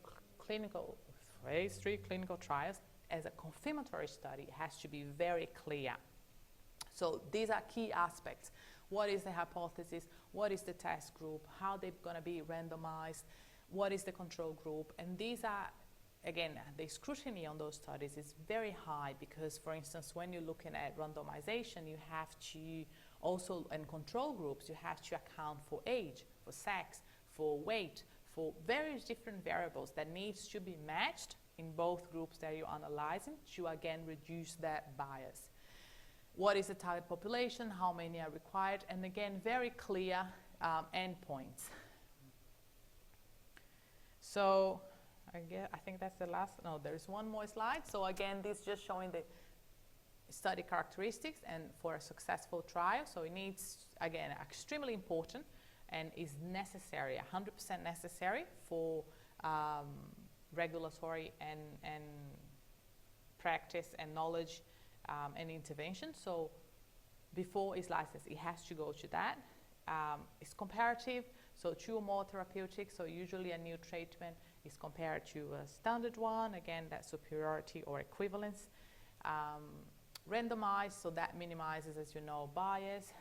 3 clinical trials, as a confirmatory study, it has to be very clear. So these are key aspects. What is the hypothesis? What is the test group? How they're going to be randomized? What is the control group? And these are, again, the scrutiny on those studies is very high because, for instance, when you're looking at randomization, you have to also, in control groups, you have to account for age, for sex, for weight, for various different variables that needs to be matched in both groups that you're analyzing to, again, reduce that bias. What is the target population? How many are required? And again, very clear endpoints. So I think that's the last, no, there is one more slide. So again, this is just showing the study characteristics and for a successful trial. So it needs, again, extremely important and is necessary, 100% necessary for regulatory and practice and knowledge and intervention. So before it's licensed, it has to go to that. It's comparative, so 2 or more therapeutics, so usually a new treatment is compared to a standard one, again, that superiority or equivalence. Randomized, so that minimizes, as you know, bias.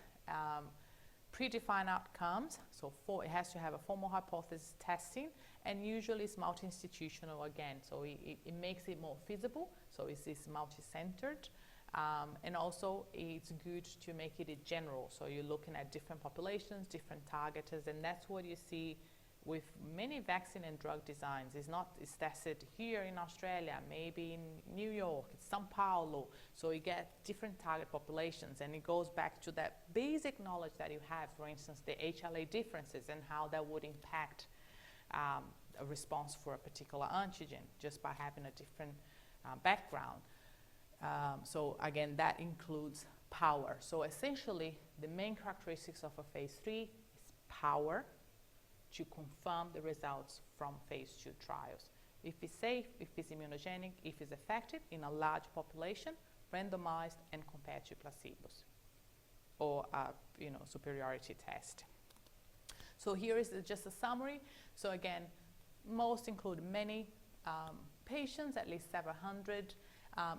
predefined outcomes, so it has to have a formal hypothesis testing, and usually it's multi-institutional again, so it makes it more feasible, so it's multi-centered, and also it's good to make it a general, so you're looking at different populations, different targeters, and that's what you see with many vaccine and drug designs. It's tested here in Australia, maybe in New York, it's Sao Paulo, so you get different target populations, and it goes back to that basic knowledge that you have, for instance, the HLA differences and how that would impact a response for a particular antigen just by having a different background. So again, that includes power. So essentially, the main characteristics of a phase 3 is power, to confirm the results from phase 2 trials. If it's safe, if it's immunogenic, if it's effective in a large population, randomized and compared to placebos, or superiority test. So here is just a summary. So again, most include many patients, at least 700.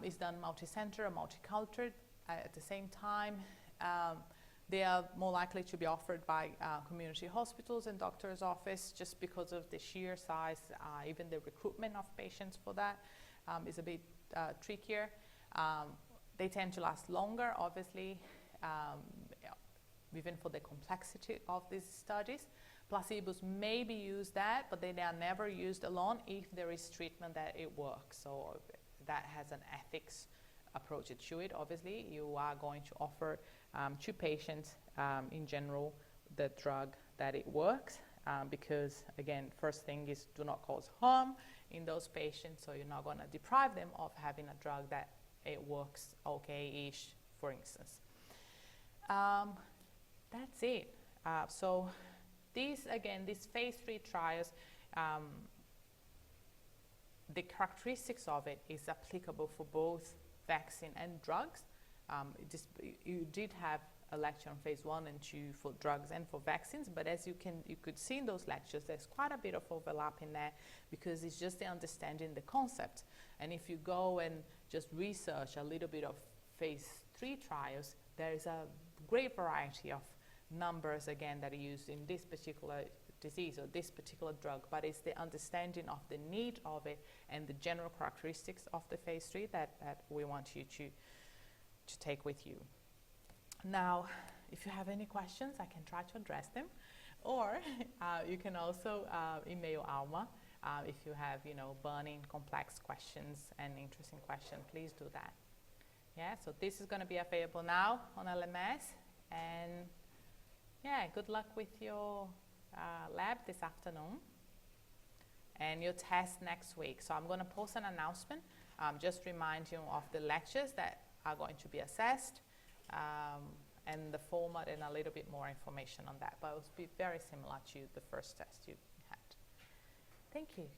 It's done multi-center or multicultural at the same time. They are more likely to be offered by community hospitals and doctor's office just because of the sheer size. Even the recruitment of patients for that is a bit trickier. They tend to last longer, obviously, even for the complexity of these studies. Placebos may be used that, but they are never used alone if there is treatment that it works. So that has an ethics approach to it. Obviously, you are going to offer to patients in general the drug that it works, because again, first thing is do not cause harm in those patients, so you're not going to deprive them of having a drug that it works okay-ish, for instance. That's it. So these phase 3 trials, the characteristics of it is applicable for both vaccine and drugs. You did have a lecture on phase 1 and 2 for drugs and for vaccines, but as you could see in those lectures, there's quite a bit of overlap in there because it's just the understanding the concept. And if you go and just research a little bit of phase 3 trials, there is a great variety of numbers again that are used in this particular disease or this particular drug, but it's the understanding of the need of it and the general characteristics of the phase 3 that we want you to take with you. Now, if you have any questions, I can try to address them, or you can also email Alma if you have, burning complex questions and interesting questions. Please do that. Yeah, so this is going to be available now on LMS, and yeah, good luck with your lab this afternoon and your test next week. So I'm going to post an announcement, just remind you of the lectures that are going to be assessed, and the format and a little bit more information on that, but it will be very similar to the first test you had. Thank you.